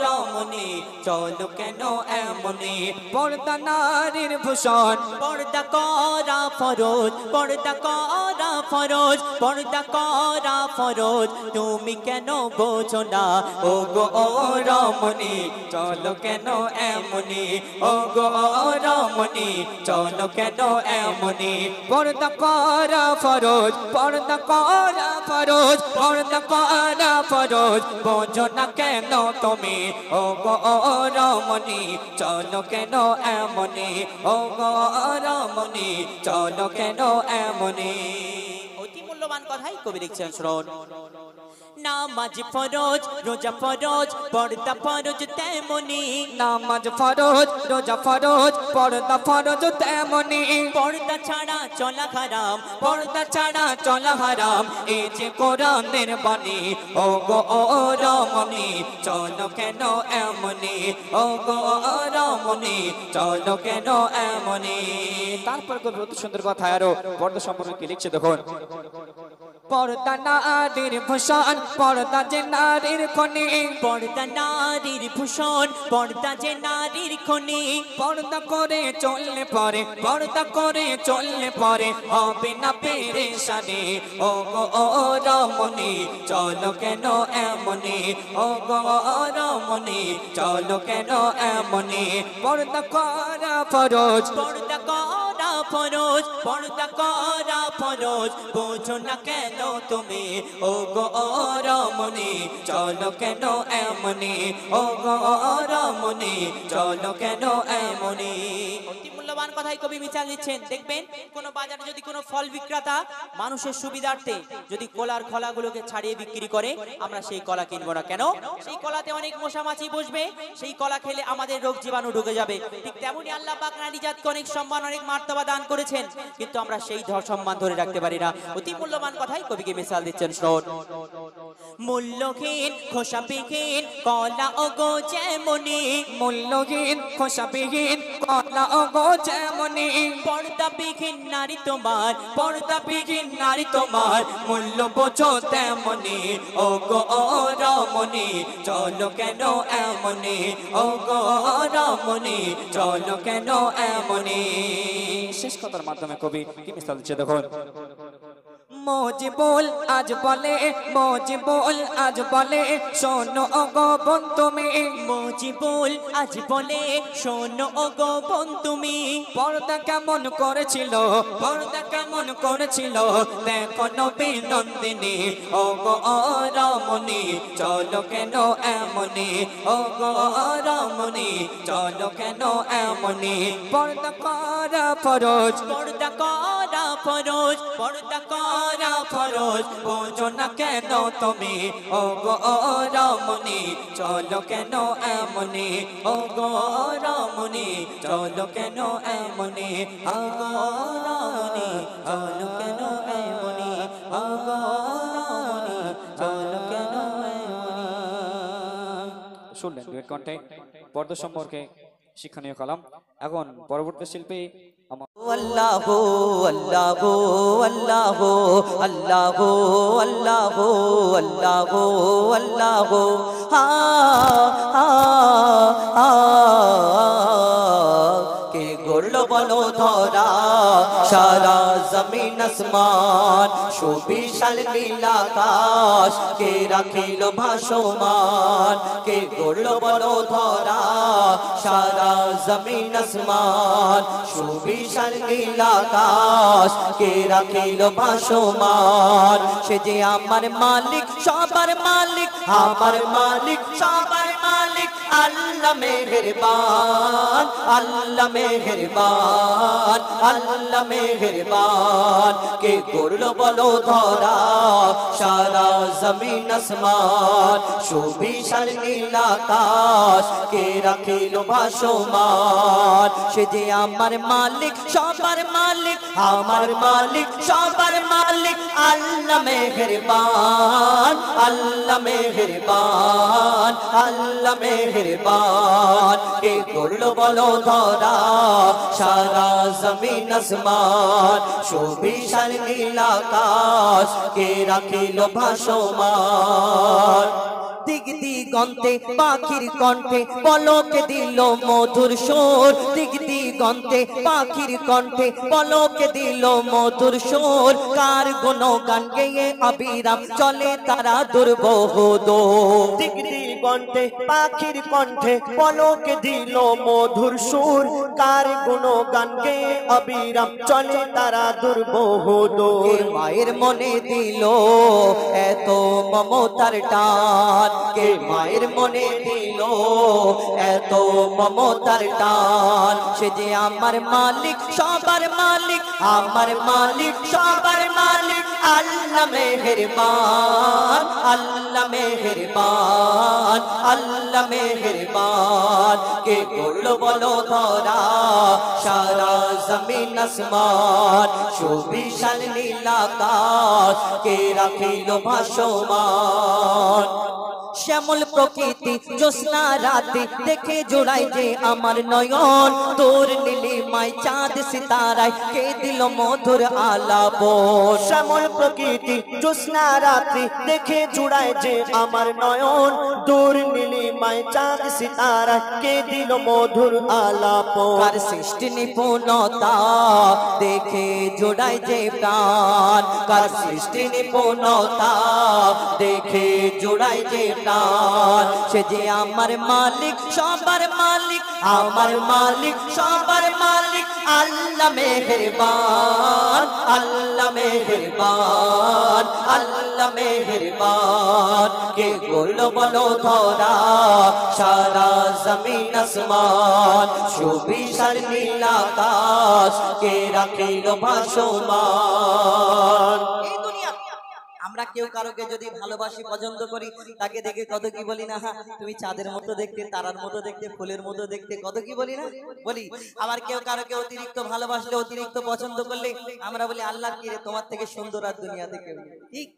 রমণী চলো কেন এমনি। পর্দা নারীর ভূষণ পর্দা করা ফরজ পর্দা করা ফরজ পর্দা করা ফরজ তুমি কেন বোঝো না ও গো রমণী চলো কেন এমনি ও গো রমণী চলো কেন এমনি। পর্দা করা ফরজ পর্দা করা ফরজ পর্দা করা ফরজ বোঝো না কেন তুমি ও গো রমণী চলো কেন এমনি ও গো রমণী চলো কেন এমনি। অতি মূল্যবান কথাই কবি লিখছেন শুনুন। নামাজ ফরজ রোজা ফরজ পর্দা ফরজ তেমনি নামাজ ফরজ রোজা ফরজ পর্দা ফরজ তেমনি। পর্দা ছাড়া চলা হারাম পর্দা ছাড়া চলা হারাম এই যে কোরআনের বাণী ও গো রমণী চলো কেন এমনি ও গো রমণী চলো কেন এমনি। তারপর কবি অতি সুন্দর কথা আরো পর্দা সম্পর্কে কি লিখছে দেখুন। পর্দা নারীর ভূষণ পর্দা যে নারীর খনি পর্দা নারীর ভূষণ পর্দা যে নারীর খনি। পর্দা করে চললে পরে পর্দা করে চললে পরে হবে না পেরেশানি ও গো রমণী চলো কেন এমনি ও গো রমণী চলো কেন এমনি। পর্দা করা ফরজ পর্দা করা ফরজ, পর্দা করা ফরজ, বোঝো না কেন তুমি ও গো রমণী, চলো কেন এমনি ও গো রমণী, চলো কেন এমনি। অতি মূল্যবান কথাই কবি মিশাল দিচ্ছেন। দেখবেন কোন বাজারে যদি কোনো ফল বিক্রেতা মানুষের সুবিধার্থে যদি কলার খোলাগুলোকে ছাড়িয়ে বিক্রি করে, আমরা সেই কলা কিনবো না কেন? সেই কলাতে অনেক মশামাছি বসবে, সেই কলা খেলে আমাদের রোগ জীবাণু ঢুকে যাবে। ঠিক তেমনি আল্লাহ পাক নারী জাতকে অনেক সম্মান, অনেক মার্তবা দান করেছেন, কিন্তু আমরা সেই সম্মান ধরে রাখতে পারি না। অতি মূল্যবান কথাই কবিকে মিশাল দিচ্ছেন। শোন, মূল্যহীন খোসাবিহীন কলা ওগো যেমনি, মূল্যহীন খোসাবিহীন কলা ওগো যেমনি, পর্দাবিহীন নারী তোমার, পর্দাবিহীন নারী তোমার, মূল্য বোঝো তেমনি ও গো রমণী, চলো কেন এমনি ও গো রমণী, চলো কেন এমনি। শেষ কথার মাধ্যমে কবি কি মিসাল দিচ্ছে দেখুন। মজিবুল আজ বলে, মজিবুল আজ বলে, শোনো ওগো বোন তুমি, মজিবুল আজ বলে, শোনো ওগো বোন তুমি, পর্দা কেমন করেছিল, পর্দা কেমন করেছিল, দেখো নবী নন্দিনী ও গো রমণী, চলো কেন এমনি ও গো রমণী, চলো কেন এমনি। পর্দা করা ফরজ, পর্দা করা ফরজ, পর্দা করা ফরজ, বোঝো না কেন তুমি ও গো রমণী, চলো কেন এমনি ও গো রমণী, চলো কেন এমনি ও গো রমণী, চলো কেন এমনি ও গো রমণী, চলো কেন এমনি। শুনলেন ডুয়েট কণ্ঠে পর্দা সম্পর্কে শিক্ষণীয় কালাম। এখন পরবর্তী শিল্পী আল্লাহু আল্লাহু আল্লাহু আল্লাহু আল্লাহু আল্লাহু আল্লাহু হা হা হা, কে গড়লো বলো ধরা সারা জমিন আসমান, সুবিশাল নীল আকাশ কে রাখিল ভাসমান, কে গড়লো বলো ধরা সারা জমিন আসমান, সুবিশাল নীল আকাশ কে রাখিল ভাসমান। সে যে আমার মালিক সবার মালিক, আমার মালিক সবার মালিক, আল্লাহ মেহেরবান, আল্লাহ মেহেরবান, আল্লাহ মেহেরবান। কে গড়লো বলো ধরা সারা জমিন আসমান, সুবিশাল নীল আকাশ কে রাখিল ভাসমান। সে যে আমার মালিক সবার মালিক, আমার মালিক সবার মালিক, আল্লাহ মেহেরবান, আল্লাহ মেহেরবান, আল্লাহ মেহেরবান। কে করলো বলো ধরা সারা জমিন আসমান, সুবিশাল নীল আকাশ কে রাখিল ভাসমান। দিক দিগন্তে পাখির কণ্ঠে পলকে দিল মধুর সুর, দিক দিগন্তে পাখির কণ্ঠে পলকে দিল মধুর সুর। কার গুণগান গেয়ে অবিরাম চলে তারা দুর্বোধ, দিক দিগন্তে পাখির কণ্ঠে পলকে দিল মধুর সুর, কার গুণগান গেয়ে অবিরাম চলে তারা দুর্বোধ। মায়ের মনে দিল এত মমতার টান, কে মায়ের মনে দিল এত মমতার টান। সে যে আমার মালিক সবার মালিক, আমার মালিক সবার মালিক, আল্লাহ মেহেরবান, আল্লাহ মেহেরবান, আল্লাহ মেহেরবান। কে করলো বলো ধরা সারা জমিন আসমান, সুবিশাল নীল আকাশ কে রাখিল ভাসমান। শ্যামল প্রকৃতি জ্যোৎস্না রাতে দেখে জোড়াই যে আমার নয়ন, তোর নীলিমায় চাঁদ সিতারায় কে দিল মধুর আলাপন। শ্যামল প্রকৃতি জ্যোৎস্না রাত্রি দেখে জুড়ায় যে আমার নয়ন, দূর নীলিমায় চাঁদ সিতারা কে দিল মধুর আলাপ। কার সৃষ্টি নিপুণতা দেখে জোড়ায় যে প্রাণ, কার সৃষ্টি নিপুণতা দেখে জোড়ায় যে প্রাণ সে যে আমার মালিক সবার মালিক আমার মালিক সবার মালিক আল্লাহ মেহেরবান আল্লাহ মেহেরবান আল্লাহ মেহেরবান কে করলো বলো ধরা সারা জমিন আসমান সুবিশাল নীল আকাশ কে রাখিল ভাসমান। এই দুনিয়া আমরা কেউ কারোকে যদি ভালোবাসি পছন্দ করি তাকে দেখে কত কি বলি না, হ্যাঁ তুমি চাঁদের মতো দেখতে, তারার মতো দেখতে, ফুলের মতো দেখতে, কত কি বলি না বলি। আবার কেউ কারোকে অতিরিক্ত ভালোবাসলে অতিরিক্ত পছন্দ করলে আমরা বলি আল্লাহ কি রে তোমার থেকে সুন্দর আর দুনিয়াতে কেউ নেই। ঠিক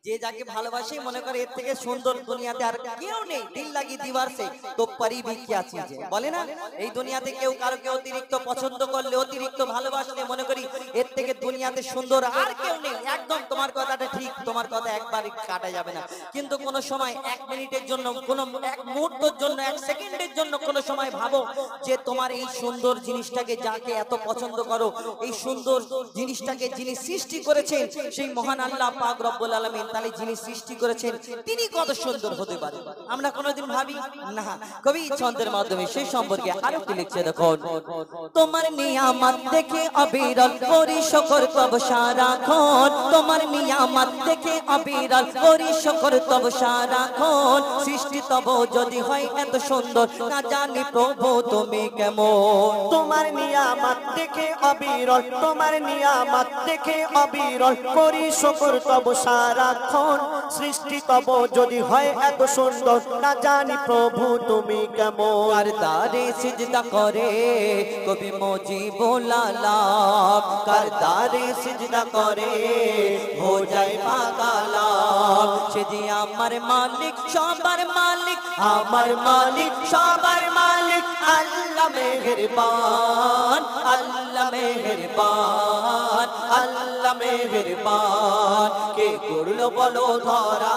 যে যাকে ভালোবাসে মনে করে এর থেকে সুন্দর দুনিয়াতে আর কেউ নেই, দিল লাগি দিবার সে তো পরি ভি কিয়া চিজ বলে না। এই দুনিয়াতে কেউ কারোকে অতিরিক্ত পছন্দ করলে অতিরিক্ত ভালোবাসলে মনে করি এর থেকে দুনিয়াতে সুন্দর আর কেউ নেই। একদম তোমার কথাটা ঠিক, তোমার কথা একবার কাটা যাবে না, কিন্তু কোন সময় এক মিনিটের জন্য, কোন এক মুহূর্তের জন্য, এক সেকেন্ডের জন্য কোন সময় ভাবো যে তোমার এই সুন্দর জিনিসটাকে যাকে এত পছন্দ করো, এই সুন্দর জিনিসটাকে যিনি সৃষ্টি করেছেন সেই মহান আল্লাহ পাক রব্বুল আলামিন, তাহলে যিনি সৃষ্টি করেছেন তিনি কত সুন্দর হতে পারে আমরা কোনোদিন ভাবি না। কবি ছন্দের মাধ্যমে সেই সম্পর্কে আরো কি লিখছে দেখো, তোমার নিয়ামত দেখে অবিরল করি শুকর তব সারাক্ষণ, তোমার নিয়ামত দেখে অবিরল করি শুকর তব সারাক্ষণ, সৃষ্টি তব যদি হয় এত সুন্দর না জানি প্রভু তুমি কেমন। তোমার নিয়ামত দেখে অবিরল, তোমার নিয়ামত দেখে অবিরল করি শুকর তব সারাক্ষণ, সৃষ্টি তব যদি হয় এত সুন্দর না জানি প্রভু তুমি কেমন। কার দারে সিজদা করে কবি মুজিবুল আলাম, কার দারে সিজদা করে হো যায় পাগালাম, সে যে আমার মালিক সবার মালিক আমার মালিক সবার মালিক আল্লাহ মেহেরবান আল্লাহ মেহেরবান আল্লাহ মেহেরবান কে করলো বলো ধরা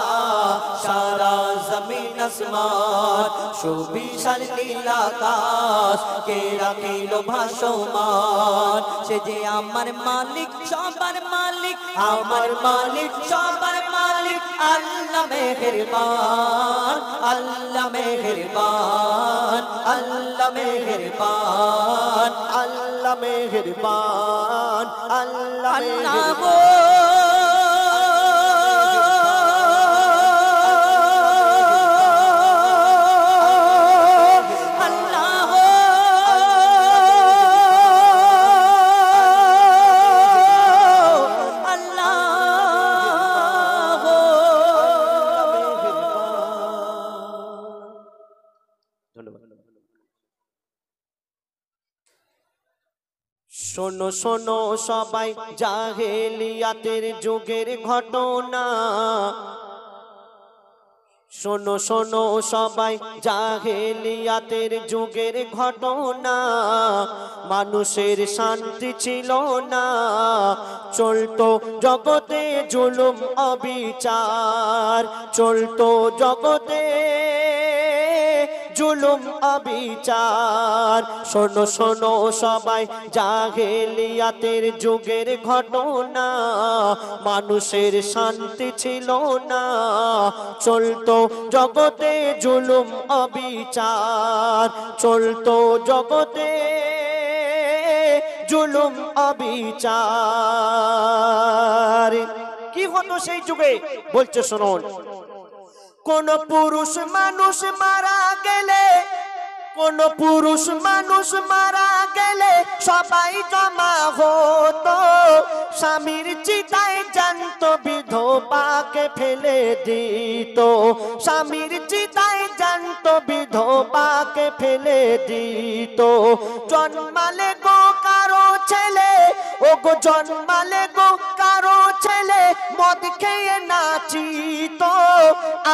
সারা জমিন আসমান সুবিশাল নীল আকাশ কে রাখিল ভাসমান, সে যে আমার মালিক সবার মালিক আমার মালিক সবার মালিক আল্লাহ মেহেরবান আল্লাহ মেহেরবান আল্লাহ মেহেরবান আল্লাহ মেহেরবান আল্লাহ আল্লাহ শোনো শোনো সবাই জাহেলিয়াতের যুগের ঘটনা, শোনো শোনো সবাই জাহেলিয়াতের যুগের ঘটনা, মানুষের শান্তি ছিল না, চলতো জগতে জুলুম অবিচার, চলতো জগতে জুলুম অবিচার। শোনো শোনো সবাই জাহেলিয়াতের যুগের ঘটনা, মানুষের শান্তি ছিল না, চলতো জগতে জুলুম অবিচার, চলতো জগতে জুলুম অবিচার। কি হতো সেই যুগে বলছে শুনুন, কোন পুরুষ মানুষ মারা গেলে, কোন পুরুষ মানুষ মারা গেলে সবাই জমা হতো, স্বামীর চিতায় জ্যান্ত বিধবাকে ফেলে দিত, স্বামীর চিতায় জ্যান্ত বিধবাকে ফেলে দিত। জন্মালে গো কারো ছেলে, ও গো জন্মালে গো কারো ছেলে মদ খেয়ে নাচিত,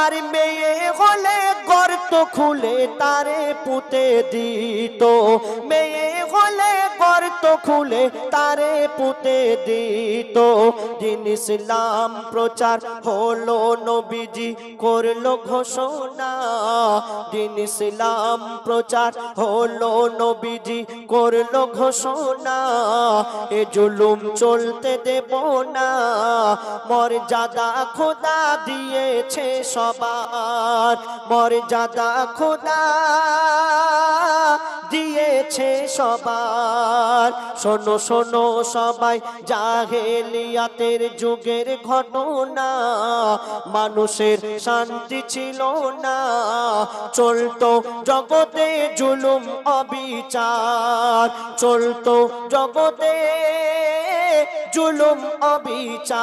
আর মেয়ে হলে গর্ত খুলে তারে পুঁতে দিত, মেয়ে হলে গর্ত খুলে তারে পুঁতে দিত। দিন ইসলাম প্রচার হলো নবীজি করলো ঘোষণা, দিন ইসলাম প্রচার হলো নবীজি করলো ঘোষণা, এ জুলুম চলতে দেব না, মর্যাদা খোদা দিয়েছে সবার, মর্যাদা খোদা দিয়েছে সবার। শোনো শোনো সবাই জাহেলিয়াতের যুগের ঘটনা, মানুষের শান্তি ছিল না, চলতো জগতে জুলুম অবিচার, চলতো জগতে জুলুম অবিচার।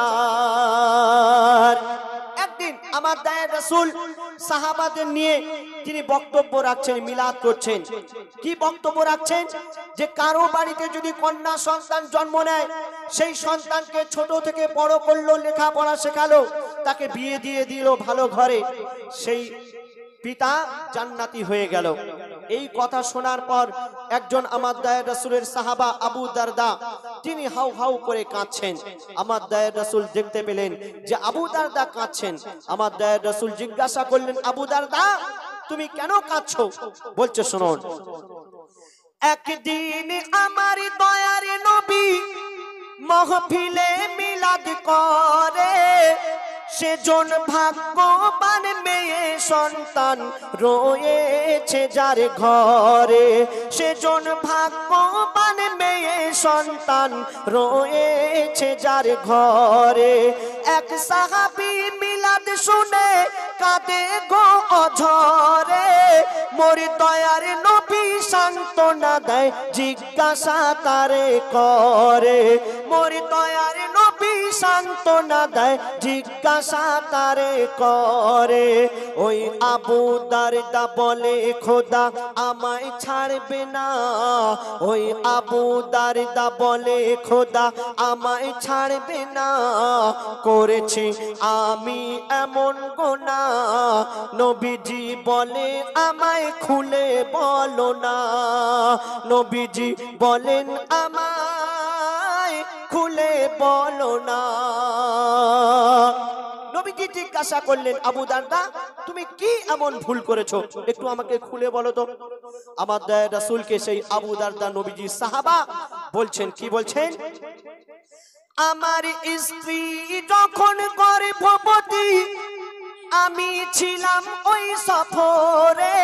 একদিন আমার দয়ার রাসূল সাহাবাদের নিয়ে তিনি বক্তব্য রাখছেন, মিলাদ করছেন। কি বক্তব্য রাখছেন? যে কারো বাড়িতে যদি কন্যা সন্তান জন্ম নেয়, সেই সন্তানকে ছোট থেকে বড় করলো, লেখাপড়া শেখালো, তাকে বিয়ে দিয়ে দিল ভালো ঘরে, সেই পিতা জান্নাতি হয়ে গেল। এই কথা শোনার পর একজন আমার দয়ার রাসূলের সাহাবা আবু দারদা, তিনি হাউ হাউ করে কাঁদছেন। আমার দয়ার রাসূল দেখতে পেলেন যে আবু দারদা কাঁদছেন। আমার দয়ার রাসূল জিজ্ঞাসা করলেন, আবু দারদা তুমি কেন কাঁদছো? বলছে শুনুন, একদিন আমার দয়ার নবী মাহফিলে মিলাদ করে, সেজন ভাগ্যবান মেয়ে সন্তান রয়েছে যার ঘরে, সেজন ভাগ্যবান মেয়ে সন্তান রয়েছে যার ঘরে। এক সাহাবী মিলাদ শুনে কাঁদে গো অঝরে, মোর দয়ার নবী সান্ত্বনা দেয় জিজ্ঞাসা তারে করে, মোর দয়ার নবী সান্ত্বনা দেয় জিজ্ঞাসা তারে করে। ওই আবু দারদা বলে খোদা আমায় ছাড়বে না, ওই আবু দারদা বলে খোদা আমায় ছাড়বে না, করেছি আমি এমন গুনাহ, নবীজি বলে আমায় খুলে বলো না, নবীজি বলেন আমায় খুলে বলো না। নবীজি জিজ্ঞাসা করলেন, আবু দারদা তুমি কি এমন ভুল করেছো, একটু আমাকে খুলে বলো তো। আমার দয়ার রাসূলকে সেই আবু দারদা নবীজি সাহাবা বলছেন, কি বলছেন? আমার স্ত্রী যখন গর্ভবতী আমি ছিলাম ওই সফরে।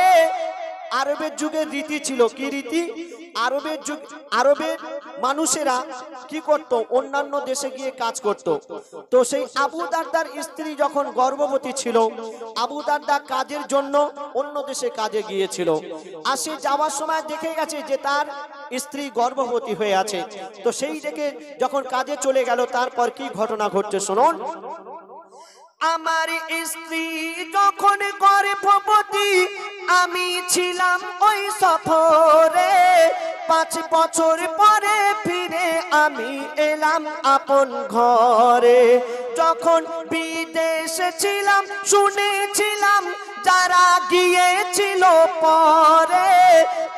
আরবের যুগের রীতি ছিল, কি রীতি? আরবের মানুষেরা কি করত? অন্যান্য দেশে গিয়ে কাজ করত। তো সেই আবু দারদার স্ত্রী যখন গর্ভবতী ছিল, আবু দারদা কাজের জন্য অন্য দেশে কাজে গিয়েছিল। আর সে যাওয়ার সময় দেখে গেছে যে তার স্ত্রী গর্ভবতী হয়ে আছে। তো সেই দেখে যখন কাজে চলে গেল, তারপর কি ঘটনা ঘটছে শুনুন। আমার স্ত্রী যখন গর্ভবতী আমি ছিলাম ওই সফরে, 5 বছর পরে ফিরে আমি এলাম আপন ঘরে। যখন বিদেশে ছিলাম শুনেছিলাম যারা গিয়েছিল পরে,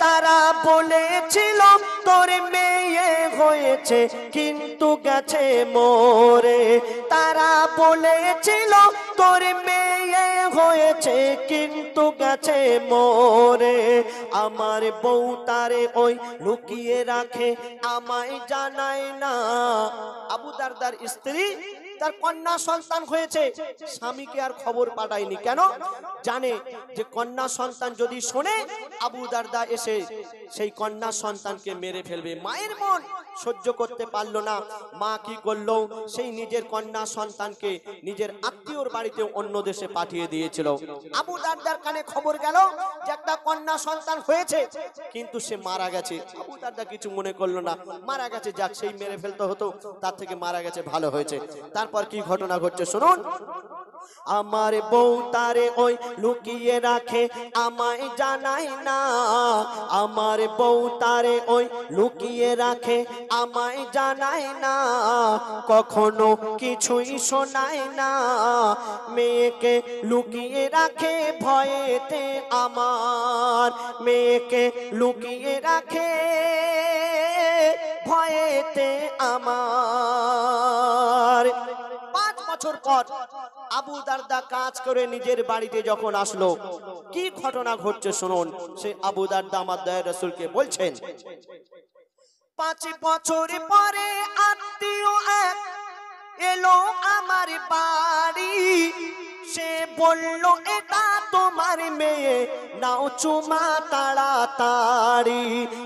তারা বলেছিল তোর মেয়ে হয়েছে কিন্তু গেছে মরে, তারা বলেছিল তোর মেয়ে হয়েছে কিন্তু গেছে মরে। আমার বউ তারে ওই লুকিয়ে রাখে আমায় জানায় না। আবু দারদার স্ত্রী তার কন্যা সন্তান হয়েছে, স্বামীকে আর খবর পাঠায়নি। কেন? জানে যে কন্যা সন্তান যদি শোনে, আবু দারদা এসে সেই কন্যা সন্তানকে মেরে ফেলবে। মায়ের মন সহ্য করতে পারলো না। মা কি করলো? সেই নিজের কন্যা সন্তানকে নিজের আত্মীয়র বাড়িতে অন্য দেশে পাঠিয়ে দিয়েছিল। আবু দারদার কানে খবর গেল যে একটা কন্যা সন্তান হয়েছে, কিন্তু সে মারা গেছে। আবু দারদা কিছু মনে করলো না, মারা গেছে, যাক সেই মেরে ফেলতে হতো, তার থেকে মারা গেছে, ভালো হয়েছে। তারপর কি ঘটনা ঘটছে শুনুন। আমার বউ তারে ওই লুকিয়ে রাখে আমায় জানায় না, আমার বউ তারে ওই লুকিয়ে রাখে আমায় জানায় না, কখনো কিছুই শোনায় না। মেয়েকে লুকিয়ে রাখে ভয়েতে আমার, মেয়েকে লুকিয়ে রাখে ভয়েতে আমার। 5 বছর পর আবু দারদা কাজ করে নিজের বাড়িতে যখন আসলো, কি ঘটনা ঘটছে শুনুন। সে আবু দারদা আমার দয়ার রাসূলকে বলছেন, 5 বছর পরে আত্মীয় এক এলো আমার বাড়ি, সে বলল এটা তোমার মেয়ে, নাও চুমা তাড়াতাড়ি।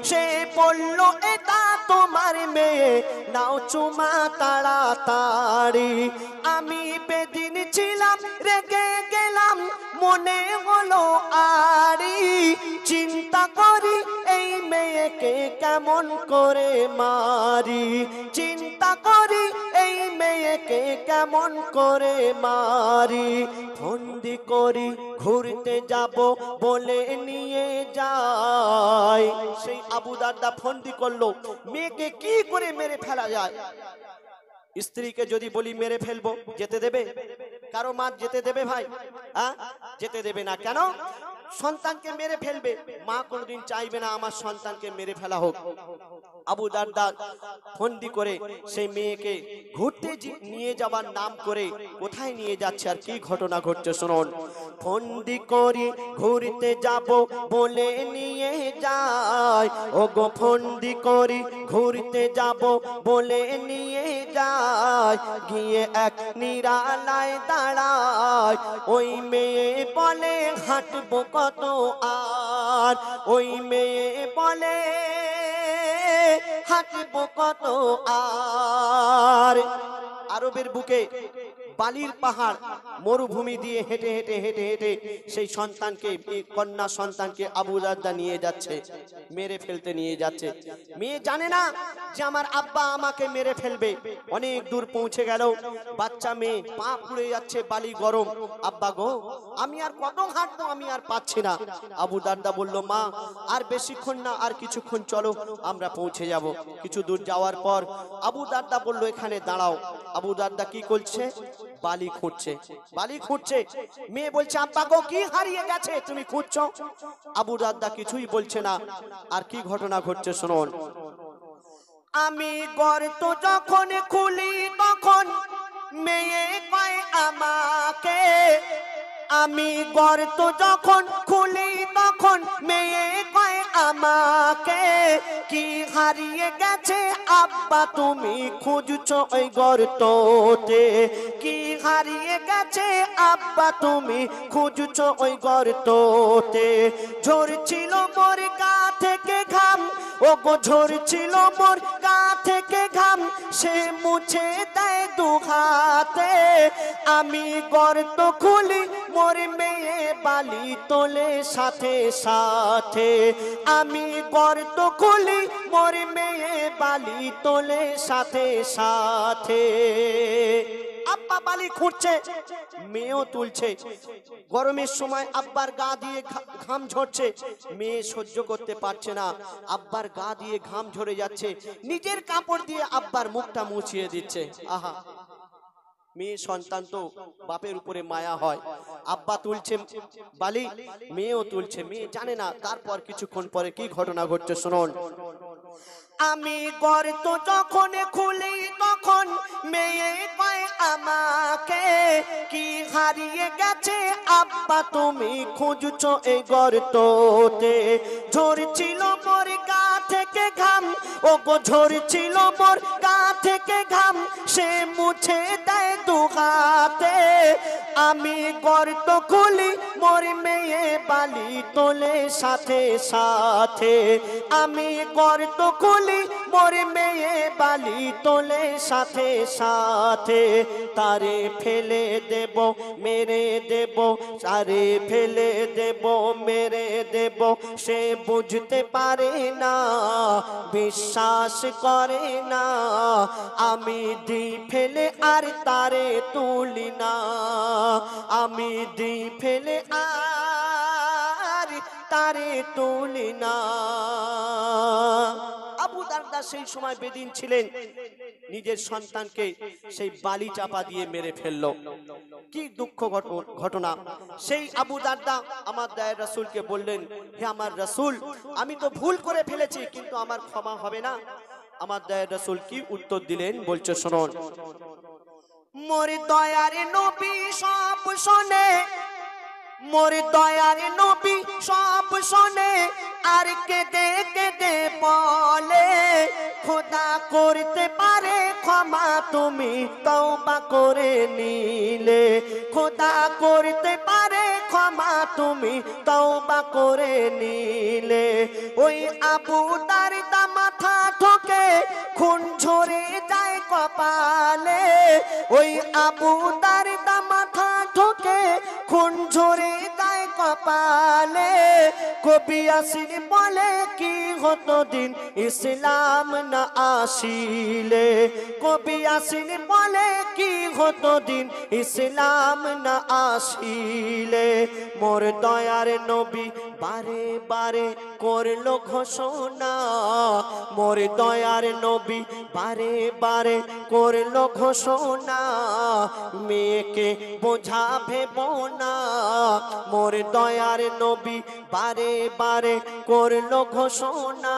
সে বলল এটা তোমার মেয়ে, নাও চুমা তাড়াতাড়ি। আমি বেদিন ছিলাম, রেগে গেলাম, মনে হলো আরি। চিন্তা করি এই মেয়েকে কেমন করে মারি, চিন্তা করি এই মেয়েকে কেমন করে মারি। ফন্দি করি ঘুরতে যাব বলে নিয়ে যায়। সেই আবু দারদা ফন্দি করলো মেয়েকে কি করে মেরে ফেলা যায়। স্ত্রীকে যদি বলি মেরে ফেলবো, যেতে দেবে? কারো মা যেতে দেবে ভাই? যেতে দেবে না। কেন? সন্তানকে মেরে ফেলবে। মা কোনোদিন চাইবে না আমার সন্তানকে মেরে ফেলা হোক। আবু দারদা ফন্দি করে সেই মেয়েকে ঘুরতে নিয়ে যাবার নাম করে কোথায় নিয়ে যাচ্ছে আর কি ঘটনা ঘটছে শুনুন। ফন্দি করি ঘুরতে যাব বলে নিয়ে যায়, ও গো ফন্দি করি ঘুরতে যাব বলে নিয়ে যায়। গিয়ে এক নিরালায় দাঁড়ায়, ওই মেয়ে বলে হাঁটবো কত আর, ওই মেয়ে বলে হাঁটবো কত আর। আরবের বুকে বালির পাহাড় মরুভূমি দিয়ে হেঁটে হেঁটে হেঁটে হেঁটে সেই সন্তানকে, কন্যা সন্তানকে আবু দারদা নিয়ে যাচ্ছে, মেরে ফেলতে নিয়ে যাচ্ছে। মেয়ে জানে না যে আমার আব্বা আমাকে মেরে ফেলবে। অনেক দূর পৌঁছে গেল, বাচ্চা মেয়ে, পা পুড়ে যাচ্ছে, বালি গরম। আব্বা গো, আমি আর কত হাঁটবো, আমি আর পাচ্ছি না। আবু দারদা বলল, মা আর বেশিক্ষণ না, আর কিছুক্ষণ চলো, আমরা পৌঁছে যাব। কিছু দূর যাওয়ার পর আবু দারদা বলল, এখানে দাঁড়াও। আবু দারদা কি করছে? বালি খুঁড়ছে, বালি খুঁড়ছে। মেয়ে বলছে, আব্বা গো কি হারিয়ে গেছে তুমি খুঁজছো? আবু দারদা কিছুই বলছে না। আর কি ঘটনা ঘটছে শুনুন। আমি গর্ত যখন খুলি তখন মেয়ে কয় আমাকে, আমি গর্ত যখন খুলি তখন মেয়ে কয় আমাকে। কি হারিয়ে গেছে আব্বা তুমি খুঁজছো ওই গর্ততে, কি হারিয়ে গেছে আব্বা তুমি খুঁজছো ওই গর্ততে। ঝরছিল মোর গা থেকে ঘাম, ও গো ঝরছিল মোর গা থেকে ঘাম, সে মুছে দেয় দুহাতে। আমি গর্ত খুলি মোর মেয়ে বালি তোলে সাথে সাথে, আমি গর্ত খুলি মোর মেয়ে বালি তোলে সাথে সাথে। আব্বা বালি খুঁড়ছে, মেয়েও তুলছে। গরমের সময় আব্বার গা দিয়ে ঘাম ঝরছে, মেয়ে সহ্য করতে পারছে না, আব্বার গা দিয়ে ঘাম ঝরে যাচ্ছে, নিজের কাপড় দিয়ে আব্বার মুখটা মুছিয়ে দিচ্ছে। আহা, মেয়ে সন্তান তো বাপের উপরে মায়া হয়। আব্বা তুলছে বালি, মেয়েও তুলছে, মেয়ে জানে না। তারপর কিছুক্ষণ পরে কি ঘটনা ঘটছে শুনুন। আমি গর্ত যখন খুলি তখন মেয়ে কয় আমাকে, কি হারিয়ে গেছে আব্বা তুমি খুঁজছো এই গর্ততে। ঝরছিল মোর গা থেকে ঘাম, ও গো ঝরছিল মোর গা থেকে ঘাম, সে মুছে দেয় দুহাতে। আমি গর্ত খুলি মোর মেয়ে বালি তোলে সাথে সাথে, আমি গর্ত খুলি মোর মেয়ে বালি তোলে সাথে সাথে। তারে ফেলে দেব মেরে দেব, তারে ফেলে দেব মেরে দেব, সে বুঝতে পারে না, বিশ্বাস করে না। আমি দিই ফেলে আর তারে তুলি না, আমি দিই ফেলে আর তারে তুলি না। আবু দারদা সেই সময় বেদিন ছিলেন, নিজের সন্তানকে সেই বালি চাপা দিয়ে মেরে ফেললো। কি দুঃখ ঘটনা। সেই আবু দারদা আমার দয়ার রাসূলকে বললেন, হে আমার রাসূল, আমি তো ভুল করে ফেলেছি, কিন্তু আমার ক্ষমা হবে না? আমার দয়ার রাসূল কি উত্তর দিলেন বলছে শুনুন। মোর দয়ার নবী সব শোনে, মোর দয়ার নবী সব শোনে আর কেঁদে কেঁদে বলে খোদা করতে পারে ক্ষমা তুমি তওবা করে নিলে খোদা করতে পারে ক্ষমা তুমি তওবা করে নিলে ওই আবু দারদা মাথা ঠোকে খুন ঝরে যায় কপালে ওই আবু দারদা মাথা ঠোকে খুন ঝরে যায় কপালে কবি আসির বলে কি হতো দিন ইসলাম না আসিলে কবি আসির বলে কি হতো দিন ইসলাম না আসিলে মোর দয়ার নবী বারে বারে করলো ঘোষণা মোর দয়ার নবী বারে বারে করলো ঘোষণা মেয়েকে বোঝা ভেব না মোর দয়ার নবী বারে বারে করলো ঘোষণা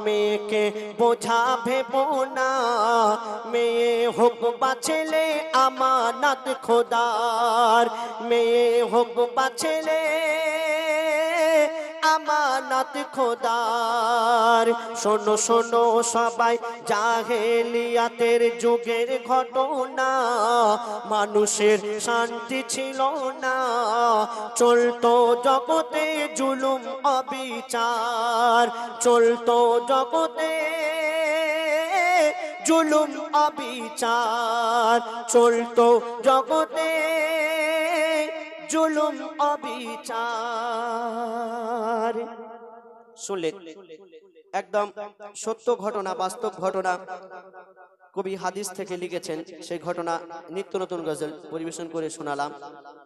মেয়েকে বোঝা ভেব না মেয়ে হোক বা ছেলে আমানত খোদার মেয়ে হোক বা ছেলে আমানত খোদার শোনো শোনো সবাই জাহেলিয়াতের যুগের ঘটনা মানুষের শান্তি ছিল না চলতো জগতে জুলুম অবিচার চলতো জগতে জুলুম অবিচার চলতো জগতে জুলুম অবিচার শুনলেন একদম সত্য ঘটনা বাস্তব ঘটনা কবি হাদিস থেকে লিখেছেন সেই ঘটনা নিত্য নতুন গজল পরিবেশন করে শোনালাম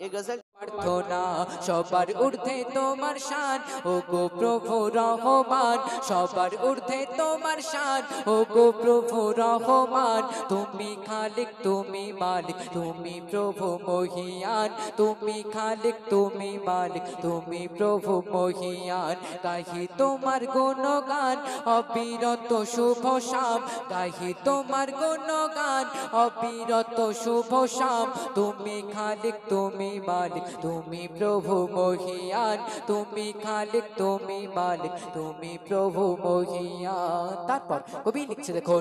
এই গজল প্রার্থনা সবার ঊর্ধ্বে তোমার শান ও গো প্রভু রহমান সবার ঊর্ধ্বে তোমার শান ও গো প্রভু রহমান তুমি খালিক তুমি মালিক তুমি প্রভু মহিয়ান তুমি খালিক তুমি মালিক তুমি প্রভু মহিয়ান গাহি তোমার গুণগান অবিরত শুভ শাম গাহি তোমার গুণগান অবিরত শুভ শাম তুমি খালিক তুমি মালিক তুমি প্রভু মহিয়ান তুমি খালিক তুমি মালিক তুমি প্রভু মহিয়ান তারপর কবি লিখছে দেখো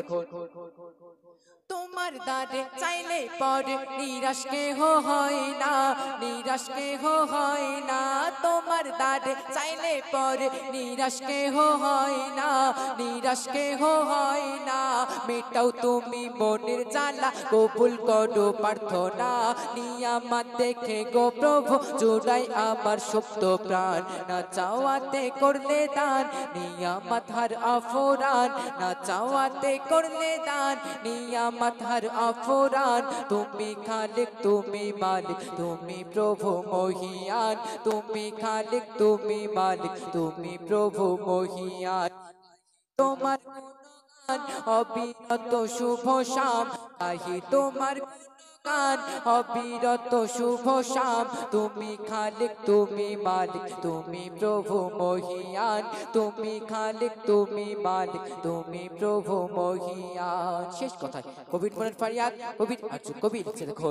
তোমার দারে চাইলে পরে নিরাশ কেহ হয় না নিরাশ কেহ হয় না তোমার দারে চাইলে পরে নিরাশ কেহ হয় না নিরাশ কেহ হয় না মেটাও তুমি মনের জ্বালা কবুল করো প্রার্থনা নিয়ামত দেখে গো প্রভু জোড়াই আমার সুপ্ত প্রাণ না চাওয়াতে করলে দান নিয়ামত হার আফরান না চাওয়াতে করলে দান নিয়ামত হর আফরান তুমি খালিক তুমি মালিক তুমি প্রভু মহিয়ান তুমি খালিক তুমি মালিক তুমি প্রভু মহিয়ান তোমার গুণগান অবিরত শুভ শাম গাহি তোমার গুণগান অবিরত শুভ শাম তুমি খালিক তুমি মালিক তুমি প্রভু মহিয়ান তুমি খালিক তুমি মালিক তুমি প্রভু মহিয়ান শেষ কথায় কবির মনের ফারিয়াদ কবির আরজু কবি লিখছে দেখো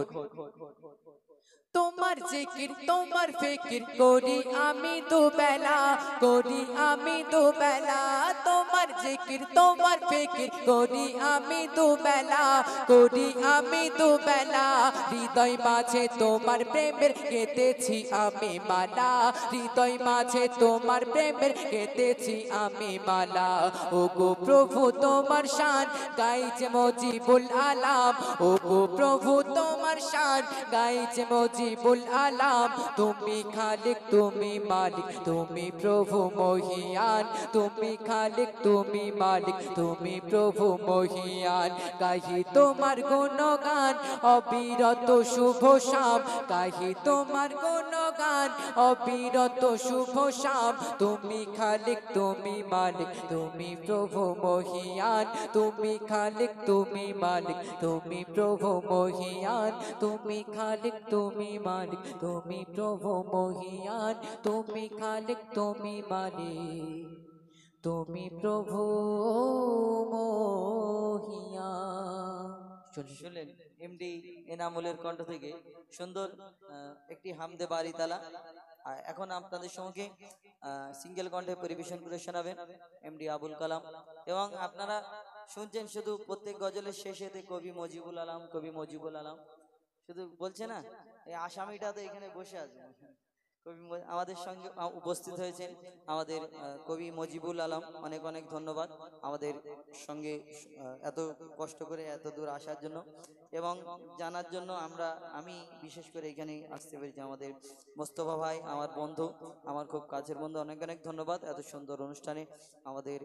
তোমার জিকির তোমার ফিকির করি আমি দুবেলা করি আমি দুবেলা তোমার জিকির তোমার ফিকির করি আমি দুবেলা করি আমি দুবেলা হৃদয় মাঝে তোমার প্রেমের কেটেছি আমি মালা হৃদয় মাঝে তোমার প্রেমের কেটেছি আমি মালা ও গো প্রভু তোমার শান গাইছে মজিবুল আলাম ও গো প্রভু তোমার শান গাইছে মজিবুল আলাম তুমি খালিক তুমি মালিক তুমি প্রভু মহিয়ান তুমি খালিক তুমি মালিক তুমি প্রভু মহিয়ান গাহি তোমার গুণগান অবিরত শুভ শাম গাহি তোমার গুণগান অবিরত শুভ শাম তুমি খালিক তুমি মালিক তুমি প্রভু মহিয়ান তুমি খালিক তুমি মালিক তুমি প্রভু মহিয়ান তুমি খালিক তুমি মালিক তুমি প্রভু মহিয়ান তুমি খালিক তুমি মালিক তুমি প্রভু মহিয়ান শুনলেন এমডি এনামুলের কণ্ঠ থেকে সুন্দর একটি হামদে বাড়ি তালা। এখন আপনাদের সঙ্গে সিঙ্গেল কণ্ঠে পরিবেশন করে শোনাবেন এমডি আবুল কালাম। এবং আপনারা শুনছেন শুধু প্রত্যেক গজলের শেষেতে কবি মজিবুল আলম, কবি মজিবুল আলম শুধু বলছে না, এই আসামিটা তো এখানে বসে আছে। আমাদের সঙ্গে উপস্থিত হয়েছেন আমাদের কবি মজিবুল আলম, অনেক অনেক ধন্যবাদ আমাদের সঙ্গে এত কষ্ট করে এত দূর আসার জন্য এবং জানার জন্য। আমি বিশেষ করে এখানে আসতে পেরেছি। আমাদের মোস্তফা ভাই আমার বন্ধু, আমার খুব কাছের বন্ধু, অনেক অনেক ধন্যবাদ এত সুন্দর অনুষ্ঠানে আমাদের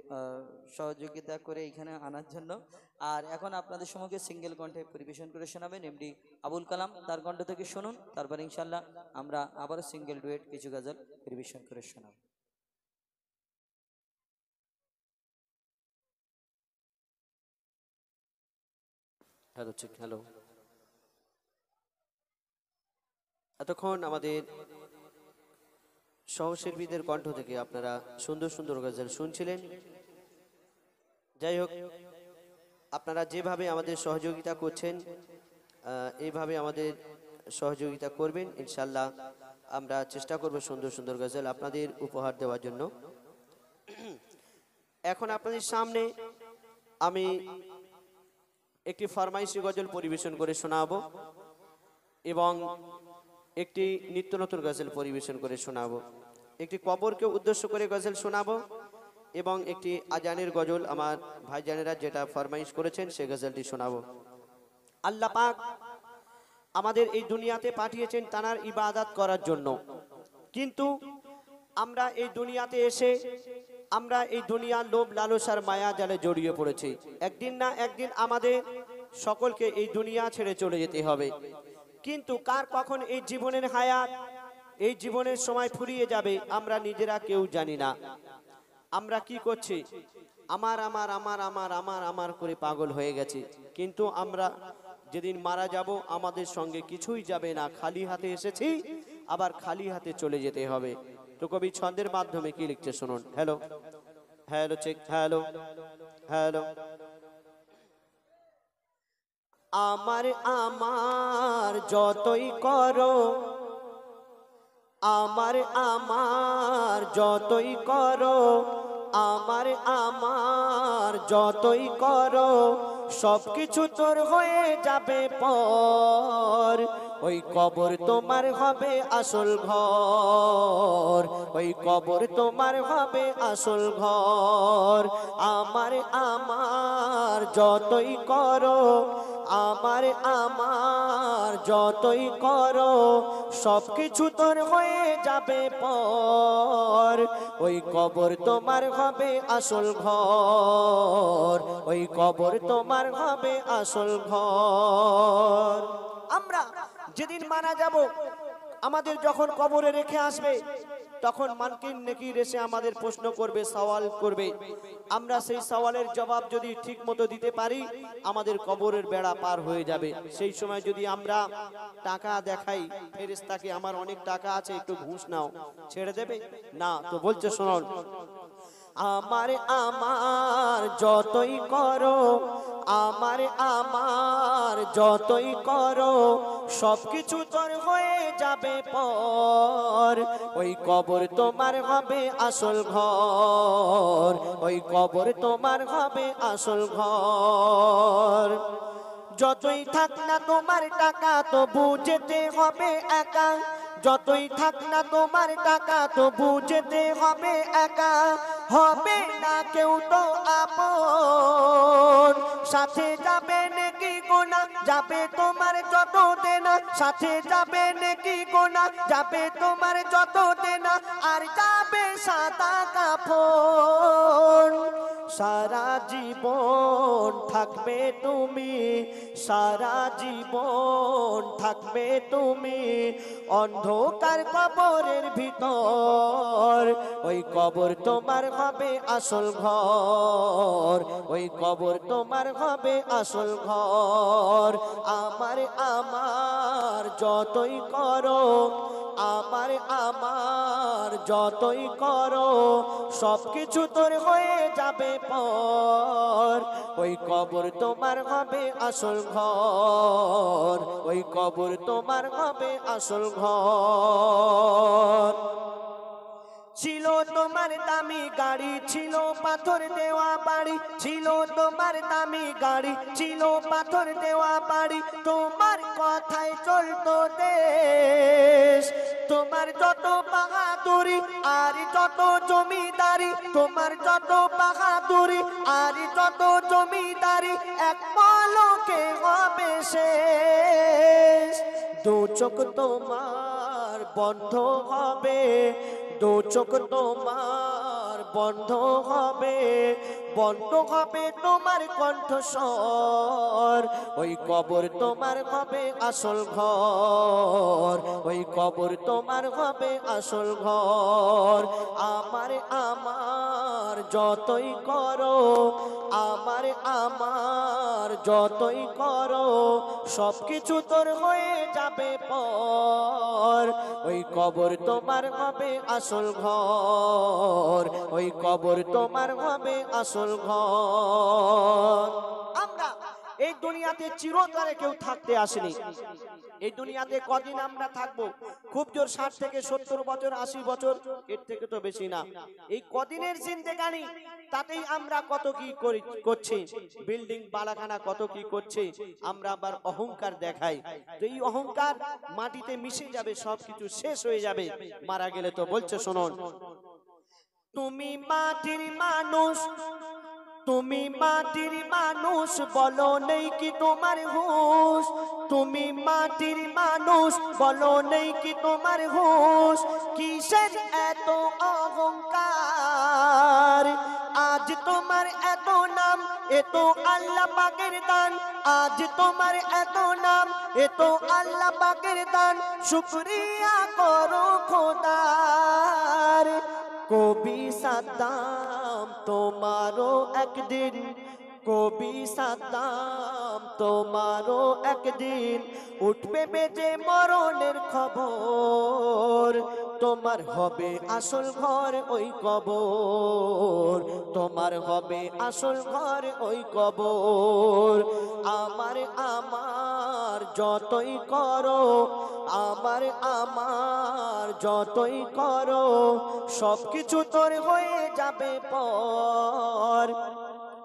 সহযোগিতা করে এখানে আনার জন্য। আর এখন আপনাদের সম্মুখে সিঙ্গেল কণ্ঠে পরিবেশন করে শোনাবেন এমডি আবুল কালাম, তার কণ্ঠ থেকে শুনুন। তারপর ইনশাল্লাহ আমরা আবারও সিঙ্গেল ডুয়েট কিছু গজল পরিবেশন করে শোনাব। Hello check, hello. এতক্ষণ আমাদের সহশিল্পীদের কণ্ঠ থেকে আপনারা সুন্দর সুন্দর গজল শুনছিলেন। যাই হোক, আপনারা যেভাবে আমাদের সহযোগিতা করছেন এইভাবে আমাদের সহযোগিতা করবেন। ইনশাল্লাহ আমরা চেষ্টা করব সুন্দর সুন্দর গজল আপনাদের উপহার দেওয়ার জন্য। এখন আপনাদের সামনে আমি একটি ফরমাইশি গজল পরিবেশন করে শোনাবো এবং একটি নিত্য নতুন গজল পরিবেশন করে শোনাবো। একটি কবরকে উদ্দেশ্য করে গজল শোনাবো এবং একটি আজানের গজল আমার ভাইজানেরা যেটা ফরমাইশ করেছেন সেই গজলটি শোনাবো। আল্লাহ পাক আমাদের এই দুনিয়াতে পাঠিয়েছেন তানার ইবাদত করার জন্য, কিন্তু আমরা এই দুনিয়াতে এসে আমরা এই দুনিয়ার লোভ লালসার মায়া জালে জড়িয়ে পড়েছি। একদিন না একদিন আমাদের সকলকে এই দুনিয়া ছেড়ে চলে যেতে হবে, কিন্তু কার কখন এই জীবনের হায়াত, এই জীবনের সময় ফুরিয়ে যাবে আমরা নিজেরা কেউ জানি না। আমরা কি করছি? আমার আমার আমার আমার আমার আমার করে পাগল হয়ে গেছি, কিন্তু আমরা যেদিন মারা যাব আমাদের সঙ্গে কিছুই যাবে না। খালি হাতে এসেছি, আবার খালি হাতে চলে যেতে হবে। তো কবি ছন্দের মাধ্যমে কি লিখছে শুনুন। Hello hello check, hello hello. আমার আমার যতই করো, আমার আমার যতই করো, আমার আমার যতই করো, সবকিছু তোর হয়ে যাবে পর। ওই কবর তোমার হবে আসল ঘর, ওই কবর তোমার হবে আসল ঘর। আমার আমার যতই করো, আমার আমার যতই করো, সবকিছু তোর হয়ে যাবে পর। ওই কবর তোমার হবে আসল ঘর, ওই কবর তোমার হবে আসল ঘর। আমরা যেদিন মারা যাব, আমাদের যখন কবরে রেখে আসবে, তখন মানকিন নেকির এসে আমাদের প্রশ্ন করবে, সওয়াল করবে। আমরা সেই সওয়ালের জবাব যদি ঠিক মতো দিতে পারি, আমাদের কবরের বেড়া পার হয়ে যাবে। সেই সময় যদি আমরা টাকা দেখাই ফেরেশতাকে, আমার অনেক টাকা আছে, একটু ঘুষ নাও, ছেড়ে দেবে না। তো বলছে শুনুন, আমার আমার যতই করো, আমার আমার যতই করো, সবকিছু তোর হয়ে যাবে পর। ওই কবর তোমার হবে আসল ঘর, ওই কবর তোমার হবে আসল ঘর। যতই থাক না তোমার টাকা তবু যেতে হবে একা, যতই থাক না তোমার টাকা তবু যেতে হবে একা। হবে না কেউ তো আপন, সাথে যাবে নাকি গোনা, যাবে তোমার যত দেনা, সাথে যাবে নাকি গোনা, যাবে তোমার যত দেনা, আর যাবে সাদা কাফন। সারা জীবন থাকবে তুমি, সারা জীবন থাকবে তুমি অন্ধকার কবরের ভিতর। ওই কবর তোমার হবে আসল ঘর, ওই কবর তোমার হবে আসল ঘর। আমার আমার যতই করো আমার যতই করো সবকিছু তোর হয়ে যাবে পর। ওই কবর তোমার হবে আসল ঘর, ওই কবর তোমার হবে আসল ঘর। ছিল তোমার দামি গাড়ি, ছিল পাথর দেওয়া বাড়ি, ছিল তোমার দামি গাড়ি, ছিল পাথর দেওয়া বাড়ি, তোমার কথায় চলতো দেশ। তোমার যত বাহাদুরি আর যত জমিদারি, তোমার যত বাহাদুরি আর যত জমিদারি এক পলকে হবে শেষ। দু চোখ তোমার বন্ধ হবে, দু চোখ তোমার বন্ধ হবে, বন্ধ হবে তোমার কণ্ঠস্বর। ওই কবর তোমার হবে আসল ঘর, ওই কবর তোমার হবে আসল ঘর। আমার যতই করো আমার যতই করো সবকিছু তোর হয়ে যাবে পর। ওই কবর তোমার হবে আসল ঘর, ওই কবর তোমার হবে আসল ঘর। আমরা এই দুনিয়াতে চিরতরে কেউ থাকতে আসেনি। এই দুনিয়াতে কদিন আমরা থাকবো? খুব জোর 60 থেকে 70 বছর, 80 বছর, এর থেকে তো বেশি না। এই কদিনের জিন্দেগানি তাতেই আমরা কত কি করছি, বিল্ডিং বালাখানা কত কি করছি। আমরা আবার অহংকার দেখাই, তো এই অহংকার মাটিতে মিশে যাবে, সবকিছু শেষ হয়ে যাবে মারা গেলে। তো বলছে শুনুন, তুমি মাটির মানুষ, তুমি মাটির মানুষ, বলো নেই কি তোমার হুঁশ? তুমি মাটির মানুষ, বলো নেই কি তোমার হুঁশ? কিসের এত অহংকার? আজ তোমার এত নাম, এ তো আল্লাহ পাকের দান। আজ তোমার এত নাম, এ তো আল্লাহ পাকের দান। শুকরিয়া করো খোদার। কবি সাদ্দাম তোমারও একদিন, কবি সাদ্দাম তোমারও একদিন উঠবে বেজে মরণের খবর। তোমার হবে আসল ঘর ওই কবর, তোমার হবে আসল ঘর ওই কবর। আমার যতই করো আমার যতই করো সবকিছু তোর হয়ে যাবে পর।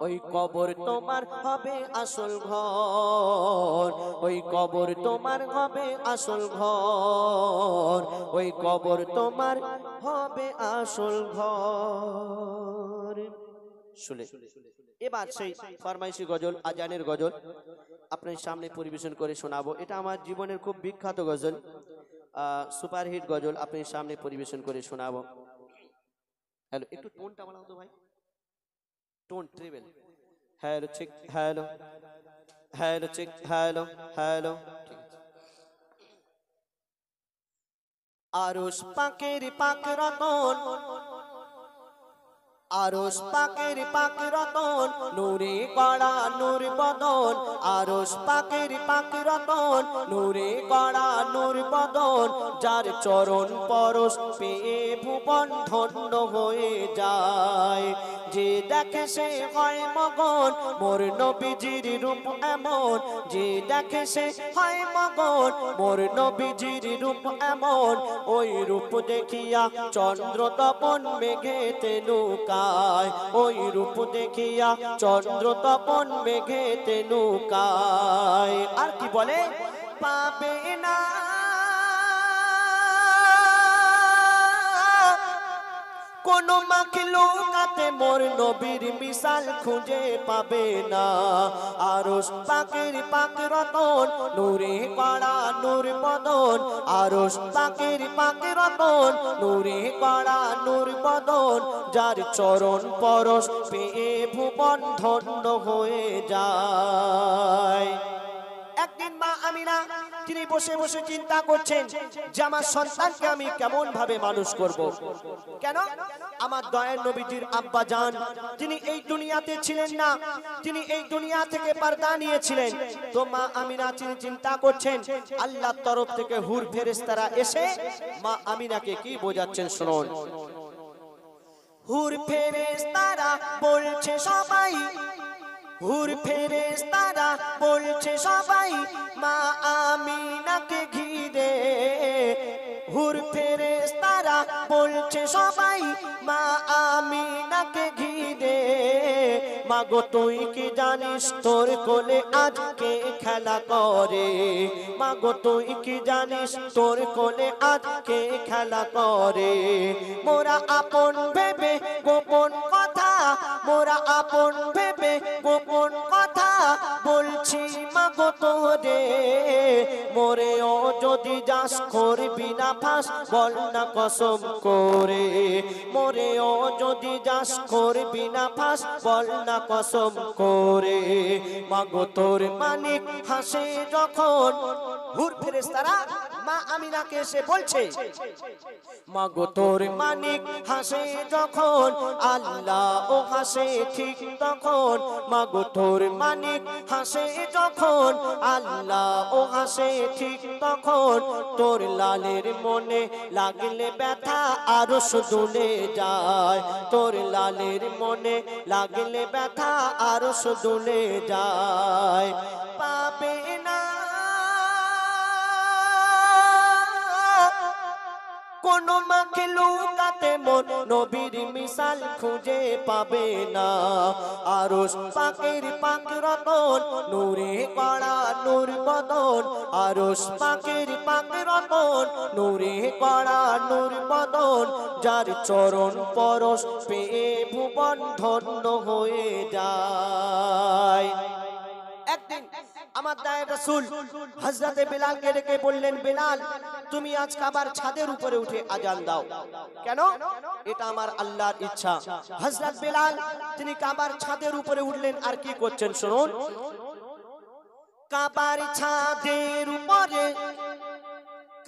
ওই কবর তোমার হবে আসল ঘর, ওই কবর তোমার হবে আসল ঘর, ওই কবর তোমার হবে আসল ঘর। শুনে এবার সেই ফরমাইশি গজল, আজানের গজল আপনার সামনে পরিবেশন করে শোনাবো। এটা আমার জীবনের খুব বিখ্যাত গজল, সুপারহিট গজল আপনার সামনে পরিবেশন করে শোনাবো। হ্যালো, একটু টোনটা বাড়াও তো ভাই, tone treble. Hello check, hello hello check, hello hello. আরশ পাকের পাক রতন, আরশ পাকের পাক রতন, নূরে গড়া নূর বদন। আরশ পাকের পাক রতন, নূরে গড়া নূর বদন। যার চরণ পরশ পেয়ে ভুবন ধন্য হয়ে যায়। যে দেখে সে হয় মগন, মোর নবীজির রূপ এমন। যে দেখে সে হয় মগন, মোর নবীজির রূপ এমন। ওই রূপ দেখিয়া চন্দ্র তপন মেঘেতে নৌকায়, ওই রূপ দেখিয়া চন্দ্র তপন মেঘেতে নৌকায়। আর কি বলে, পাবে না কোন মাখলুকাতে মোর নবীর মিসাল খুঁজে পাবে না। আরশ পাকের পাক রতন, নূরে গড়া নূর বদন। আরশ পাকের পাক রতন, নূরে গড়া নূর বদন। যার চরণ পরশ পেয়ে ভুবন ধন্য হয়ে যায়। একদিন মা আমিনা তিনি বসে বসে চিন্তা করছেন যে আমার সন্তানকে আমি কেমন ভাবে মানুষ করব। কেন? আমার দয়ার নবীজির আব্বা জান তিনি এই দুনিয়াতে ছিলেন না, তিনি এই দুনিয়া থেকে পর্দা নিয়েছিলেন। তো মা আমিনা তিনি চিন্তা করছেন আল্লাহর তরফ থেকে হুর ফেরেশতারা এসে মা আমিনাকে কি বোঝাচ্ছেন শুনুন। হুর ফেরেশতারা বলছে সবাই, হুর ফেরেশতারা বলছে সবাই মা আমিনাকে ঘিরে, হুর ফেরেশতারা বলছে সবাই মা আমিনাকে ঘিরে। মাগো তুই কি জানিস তোর কোলে আজকে খেলা করে, মাগো তুই কি জানিস তোর কোলে আজকে খেলা করে। মোরা আপন ভেবে গোপন কথা, মোরা আপন ভেবে গোপন কথা বলছি মাগো তোরে। মোরেও যদি যাস করবি না ফাঁস বল না কসম করে, মোরেও যদি যাস করবি না ফাঁস বল না কসম করে। মাগো তোর মানিক হাসে যখন, হুর ফেরেশতারা মা আমিনাকে এসে বলছে মাগো তোর মানিক হাসে যখন আল্লাহ ও হাসে ঠিক তখন। মাগো তোর মানিক হাসে যখন আল্লাহ ও হাসে ঠিক তখন। তোর লালের মনে লাগলে ব্যথা আরো দুলে যায়, তোর লালের মনে লাগলে ব্যথা আরো দুলে যায়। পাবে না কোন মাকে লুকাতে মন নবীর মিসাল খুঁজে পাবে না। আরশ পাকের পাক রতন নূরে কড়া নূর বদন, আরশ পাকের পাক রতন নূরে কড়া নূর বদন। যার চরণ পরশ পেয়ে ভুবন ধন্য হয়ে যায়। একদিন আমার দায়ের রাসূল হযরতে বেলালকে ডেকে বললেন, বেলাল তুমি আজ কাবার ছাদের উপরে উঠে আজান দাও। কেন? এটা আমার আল্লাহর ইচ্ছা। হযরত বেলাল তিনি কাবার ছাদের উপরে উঠলেন আর কি করছেন শুনুন। কাবার ছাদের উপরে,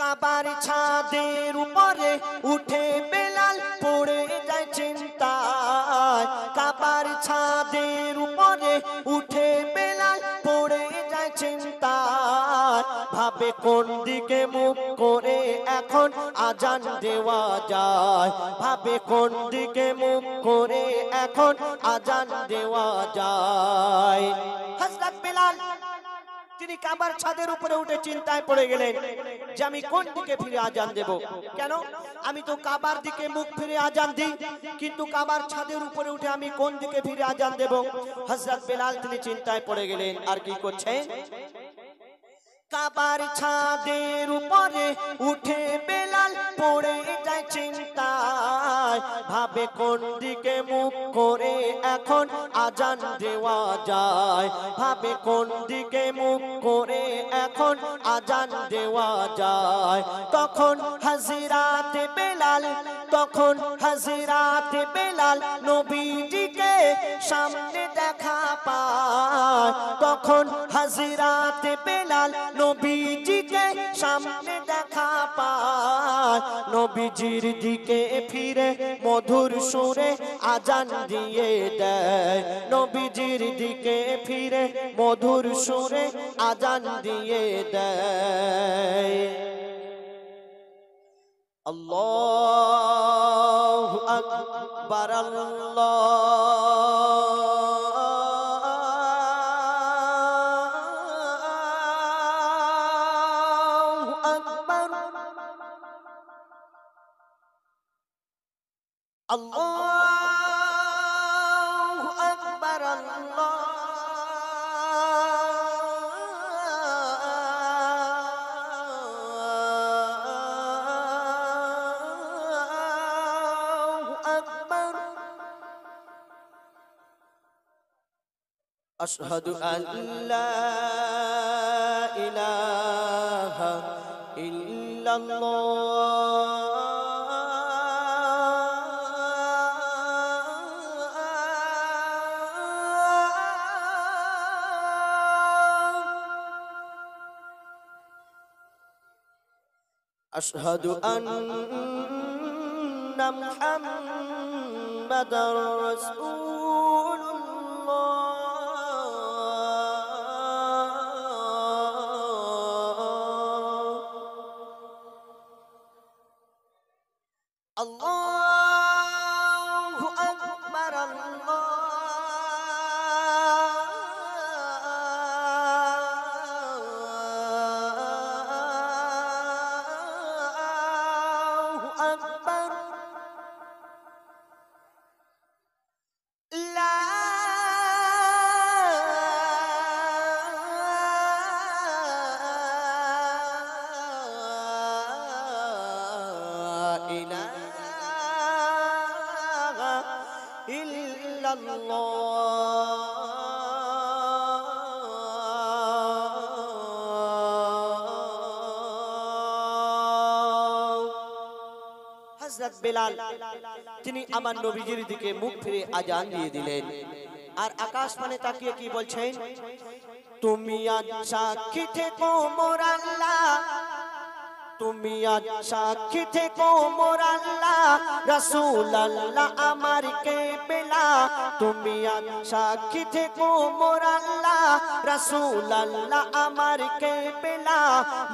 কাবার ছাদের উপরে উঠে বেলাল পড়ে যায় চিন্তায়। কাবার ছাদের উপরে উঠে বেলাল পড়ে যায় চিন্তায়। ভাবে কোন দিকে মুখ করে এখন আজান দেওয়া যায়, ভাবে কোন দিকে মুখ করে এখন আজান দেওয়া যায়। হযরত বেলাল তিনি কাবার ছাদের উপরে উঠে চিন্তায় পড়ে গেলেন যে আমি কোন দিকে ফিরে আজান দেব। কেন? আমি তো কাবার দিকে মুখ ফিরে আজান দিই, কিন্তু কাবার ছাদের উপরে উঠে আমি কোন দিকে ফিরে আজান দেব। হযরত বেলাল তিনি চিন্তায় পড়ে গেলেন আর কি করছেন। কাবার ছাদের উপরে উঠে বেলাল পড়ে যায় চিন্তায়। ভাবে কোন দিকে মুখ করে এখন আজান দেওয়া যায়, ভাবে কোন দিকে মুখ করে এখন আজান দেওয়া যায়। তখন হাজিরাতে বেলাল, তখন হাজিরাতে বেলাল নবীজিকে সামনে দেখা পায়। তখন হাজিরাতে বেলাল নবীজিকে সামনে দেখা পায়। নবীজির দিকে ফিরে মধুর সুরে আজান দিয়ে দেয়, নবীজির দিকে ফিরে মধুর সুরে আজান দিয়ে দেয়। আল্লাহু আকবার, আল্লাহু আকবার, আল্লাহু আকবার, আল্লাহু আকবার। আশহাদু আল্লা ইলাহা ইল্লাল্লাহ। আশহাদু আন্না মুহাম্মাদার রাসূলুল্লাহ। আল্লাহু আকবার, আল্লাহু আকবার। লা ইলাহা ইল্লাল্লাহ। হযরত বেলাল তিনি আমার নবীজির দিকে মুখ ফিরে আজান দিয়ে দিলেন, আর আকাশ পানে তাকিয়ে কি বলছেন? তুমি আজ সাক্ষী থেকো মোর আল্লাহ, তুমি আজ সাক্ষী থেকো মোর আল্লাহ, রাসূল আল্লাহ আমার কেবলা। তুমি আজ সাক্ষী থেকো মোর আল্লাহ, রাসূল আল্লাহ আমার কেবলা।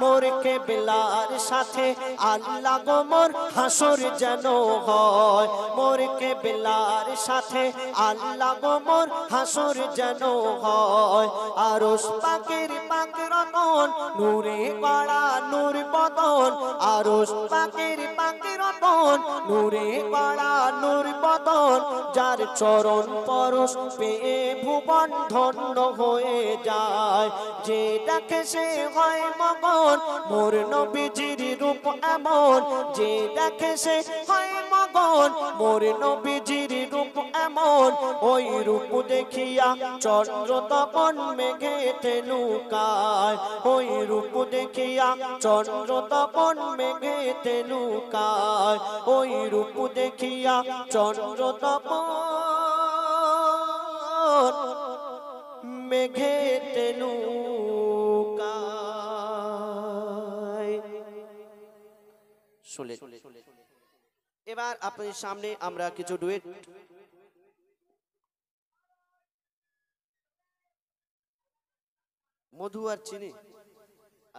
মোর কেবলার সাথে আল্লাহ গো মোর হাসর যেন হয়, মোর কেবলার সাথে আল্লাহ গো মোর হাসর যেন হয়। আরশ পাকের পাক রতন, নূরে গড়া নূর বদন, আরশ পাকের পাক রতন, নূরে গড়া নূর বদন। যার চরণ পরশ পেয়ে ভুবন ধন্য হয়ে যায়, যে দেখে সে হয় মগন। মোর নবীজির রূপ এমন, যে দেখে সে হয় মগন। মোর নবীজির রূপ এমন, ওই রূপ দেখিয়া চন্দ্র তপন মেঘেতে লুকায়। ওই রূপ দেখিয়া চন্দ্র তপন মেঘেতে লুকায়। ওই রূপ দেখিয়া চন্দ্র তপন মেঘেতে লুকায়। শুনলেন? এবার আপনাদের সামনে আমরা কিছু ডুয়েট মধু আর চিনি,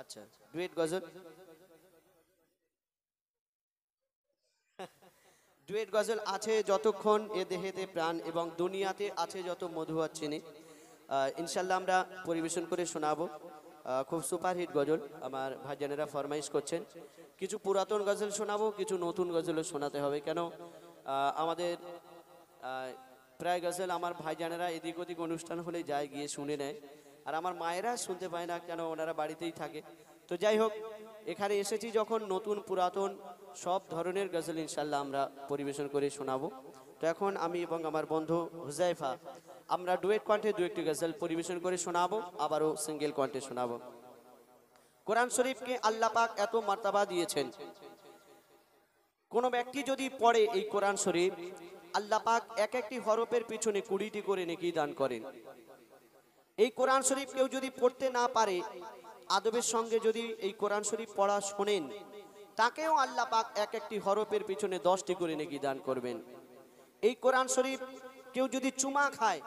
আচ্ছা ডুয়েট গজল। ডুয়েট গজল আছে যতক্ষণ এ দেহেতে প্রাণ এবং দুনিয়াতে আছে যত মধু আর চিনি, ইনশাল্লাহ আমরা পরিবেশন করে শোনাবো। খুব সুপারহিট গজল আমার ভাইজানেরা ফরমাইশ করছেন। কিছু পুরাতন গজল শোনাবো, কিছু নতুন গজলও শোনাতে হবে, কেন আমাদের প্রায় গজল আমার ভাইজানেরা এদিক ওদিক অনুষ্ঠান হলে যায়, গিয়ে শুনে নেয়, আর আমার মায়েরা শুনতে পায় না, কেন ওনারা বাড়িতেই থাকে। তো যাই হোক, এখানে এসেছি যখন, নতুন পুরাতন সব ধরনের গজল ইনশাল্লাহ আমরা পরিবেশন করে শোনাবো। তো এখন আমি এবং আমার বন্ধু হুজাইফা আমরা ডুয়েট কণ্ঠে দু একটি গজল পরিবেশন করে শোনাবো, আবারও সিঙ্গেল কণ্ঠে শোনাবো। কোরআন শরীফকে আল্লাহ পাক এত মর্যাদা দিয়েছেন, কোন ব্যক্তি যদি পড়ে এই কোরআন শরীফ, আল্লাহ পাক এক একটি হরফের পিছনে 20টি করে নেকি দান করেন। এই কোরআন শরীফ কেউ যদি পড়তে না পারে, আদবের সঙ্গে যদি এই কোরআন শরীফ পড়া শোনেন, তাকেও আল্লাহ পাক এক একটি হরফের পিছনে 10টি করে নেকি দান করবেন। এই কোরআন শরীফ কেউ যদি চুমা খায়,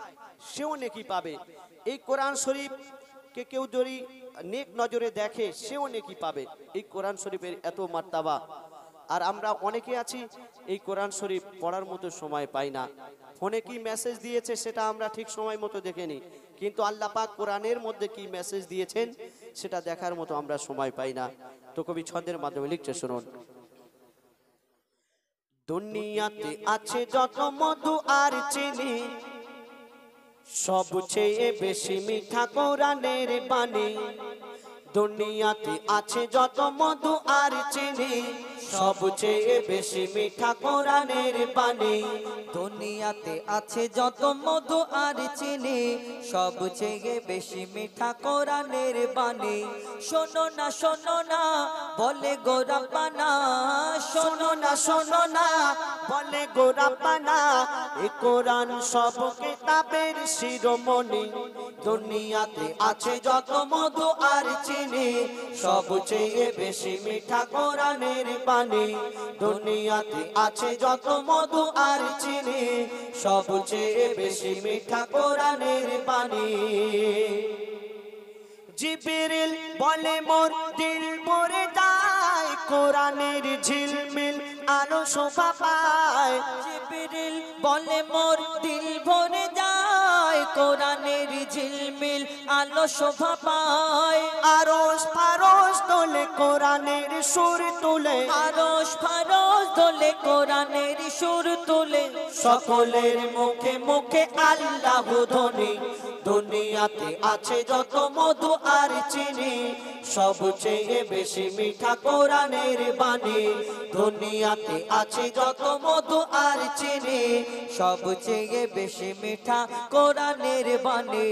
সেও নেকি পাবে। এই কোরআন শরীফকে কেউ যদি নেক নজরে দেখে, সেও নেকি পাবে। এই কোরআন শরীফের এত মর্যাদা, আর আমরা অনেকে আছি এই কোরআন শরীফ পড়ার মতো সময় পাই না। ফোনে কি মেসেজ দিয়েছে সেটা আমরা ঠিক সময় মতো দেখেনি, কিন্তু আল্লাহ পাক কোরআনের মধ্যে কি মেসেজ দিয়েছেন সেটা দেখার মতো আমরা সময় পাই না। তো কবি ছন্দের মাধ্যমে লিখছে, শুনুন। দুনিয়াতে আছে যত মধু আর চিনি, সবচেয়ে বেশি মিঠা কোরআনের বাণী। দুনিয়াতে আছে যত মধু আর চিনি, সবচেয়ে বেশি মিঠা কোরআনের বাণী। দুনিয়াতে আছে যত মধু আর চিনি সবচেয়ে বেশি মিঠা কোরআনের বাণী শোনো না বলে গো রব্বানা শোনো না বলে গো রব্বানা এ কোরআন সব কিতাবের শিরোমণি দুনিয়াতে আছে যত মধু আর চিনি সবচেয়ে বেশি মিঠা কোরআনের বাণী দুনিয়াতে আছে যত মধু আর চিনি সবচেয়ে বেশি মিঠা কোরআনের বাণী জিবরিল বলে মোর দিল ভরে যায় কোরআনের ঝিলমিল আলো শোভা পায় জিবরিল বলে মোর দিল ভরে যায় কোরআনের ঝিলমিল আলো শোভা পায় আরশ ফারশ দোলে কোরআনের সুর তুলে আরশ ফারশ দোলে কোরআনের সুর তুলে সকলের মুখে মুখে আল্লাহ ধ্বনি দুনিয়াতে আছে যত মধু আর চিনি সবচেয়ে বেশি মিঠা কোরআনের বাণী দুনিয়াতে আছে যত মধু আর চিনি সবচেয়ে বেশি মিঠা কোরআনের বাণী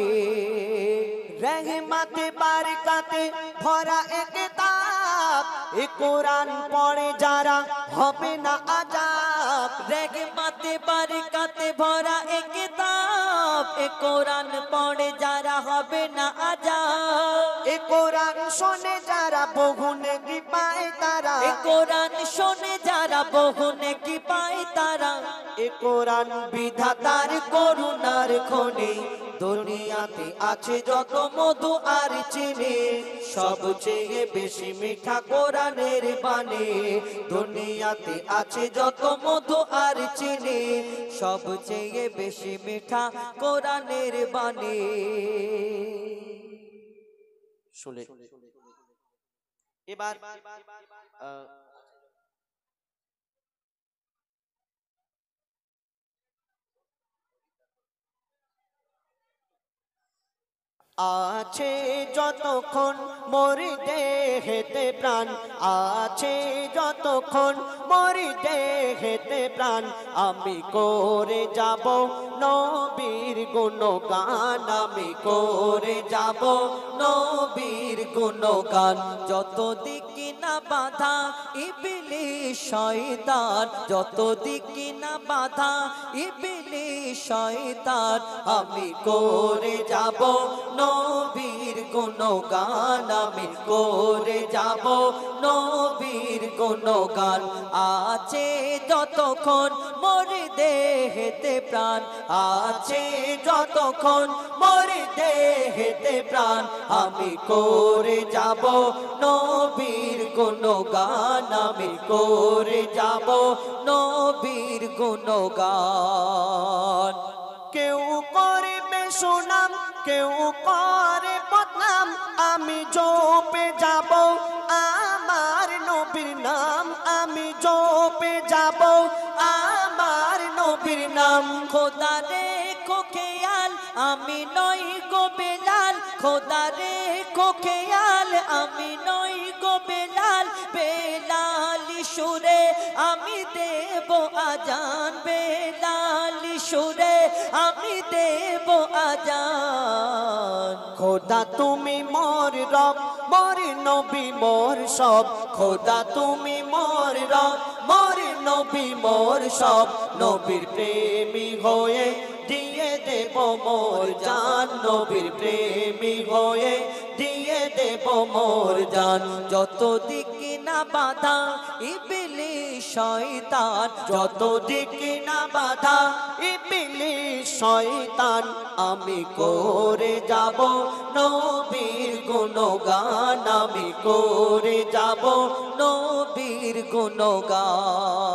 রহমতে বারকাতে ভরা এক কিতাব এ কোরআন পড়ে যারা হবে না আযাব রহমতে বারকাতে ভরা এক কিতাব এ কোরআন পড়ে যারা হবে না আযাব এ কোরআন শোনে যারা বহু নেকি পায় তারা এ কোরআন শোনে যারা বহু নেকি পায় তারা এ কোরআন বিধাতার করুণার খনি দুনিয়াতে আছে যত মধু আর চিনি সবচেয়ে বেশি মিঠা কোরআনের বাণী দুনিয়াতে আছে যত মধু আর চিনি সবচেয়ে বেশি মিঠা কোরআনের বাণী শুনে এবার আছে যতক্ষণ মরি দেহেতে প্রাণ আছে যতক্ষণ মরি দেহেতে প্রাণ আমি করে যাব নবীর গুণগান আমি করে যাব নবীর গুণগান যত দিকে না বাধা ইবলিস শয়তান যত দিকে না বাধা ইবলিস শয়তান আমি করে যাব নবীর গুণগান আমি করে যাব নবীর গুণগান আছে যতক্ষণ মরে দেহেতে প্রাণ আছে যতক্ষণ মরে দেহেতে প্রাণ আমি করে যাব নবীর গুণগান আমি করে যাব নবীর গুণগান কেউ করবে সুনাম কেউ করে বদনাম আমি জপে যাব আমার নবীর নাম আমি জপে যাব আমার নবীর নাম খোদা রে খেয়াল আমি নই গো বেলাল খোদা রে খেয়াল আমি নই গো বেলাল বেলালি সুরে আমি দেব আজান বেলালি সুরে আমি দেব আজান খোদা তুমি মোর রব মোর নবী মোর সব খোদা তুমি মোর রব মোর নবী মোর সব নবীর প্রেমী হয়ে দিয়ে দেব মোর জান নবীর প্রেমী হয়ে দিয়ে দেব মোর জান যত দিকে না বাধা ইবলিস শয়তান যত দিকে না বাধা ইবলিস শয়তান আমি করে যাব নবীর গুণগান আমি করে যাব নবীর গুণগান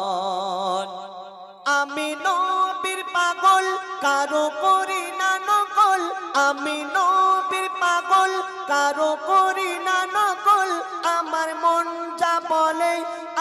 আমি নবীর পাগল কারো করি না নকল আমি নবীর পাগল কারো করি না নকল আমার মন যা বলে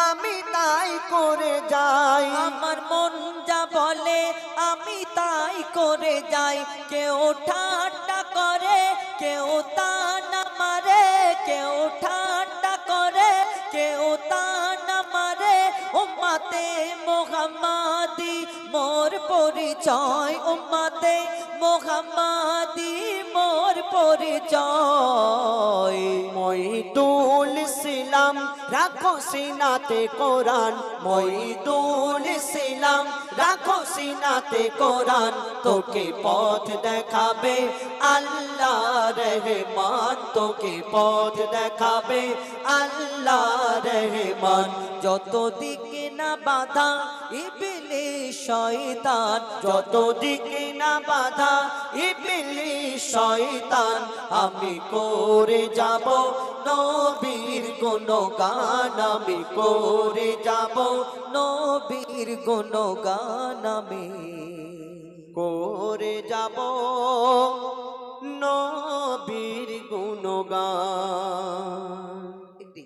আমি তাই করে যাই আমার মন যা বলে আমি তাই করে যাই কেউ ঠাট্টা করে কেউ তানা মারে কেউ ঠাট্টা করে কেউ তানা মারে ও উম্মতে মোহাম্মদি মোর পরিচয়, উম্মতে মোহাম্মদি মোর পরিচয়। মইদুল ইসলাম রাখো সিনাতে কোরআন, মইদুল ইসলাম রাখো সিনাতে কোরআন, তোকে পথ দেখাবে আল্লাহ রহমান, তোকে পথ দেখাবে আল্লাহ রহমান। যত দিকে না বাধা ইবলিস শয়তান, যত দিকে না বাধা ইবলিস শয়তান, আমি করে যাব নবীর গুণগান, আমি করে যাব নবীর গুণগান আমি করে যাব নবীর গুণগান। একটি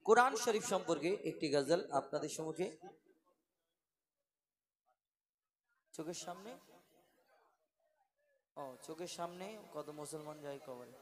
কোরআন শরীফ সম্পর্কে একটি গজল আপনাদের সম্মুখে। চোখের সামনে, চোখের সামনে কত মুসলমান যায় কবরে।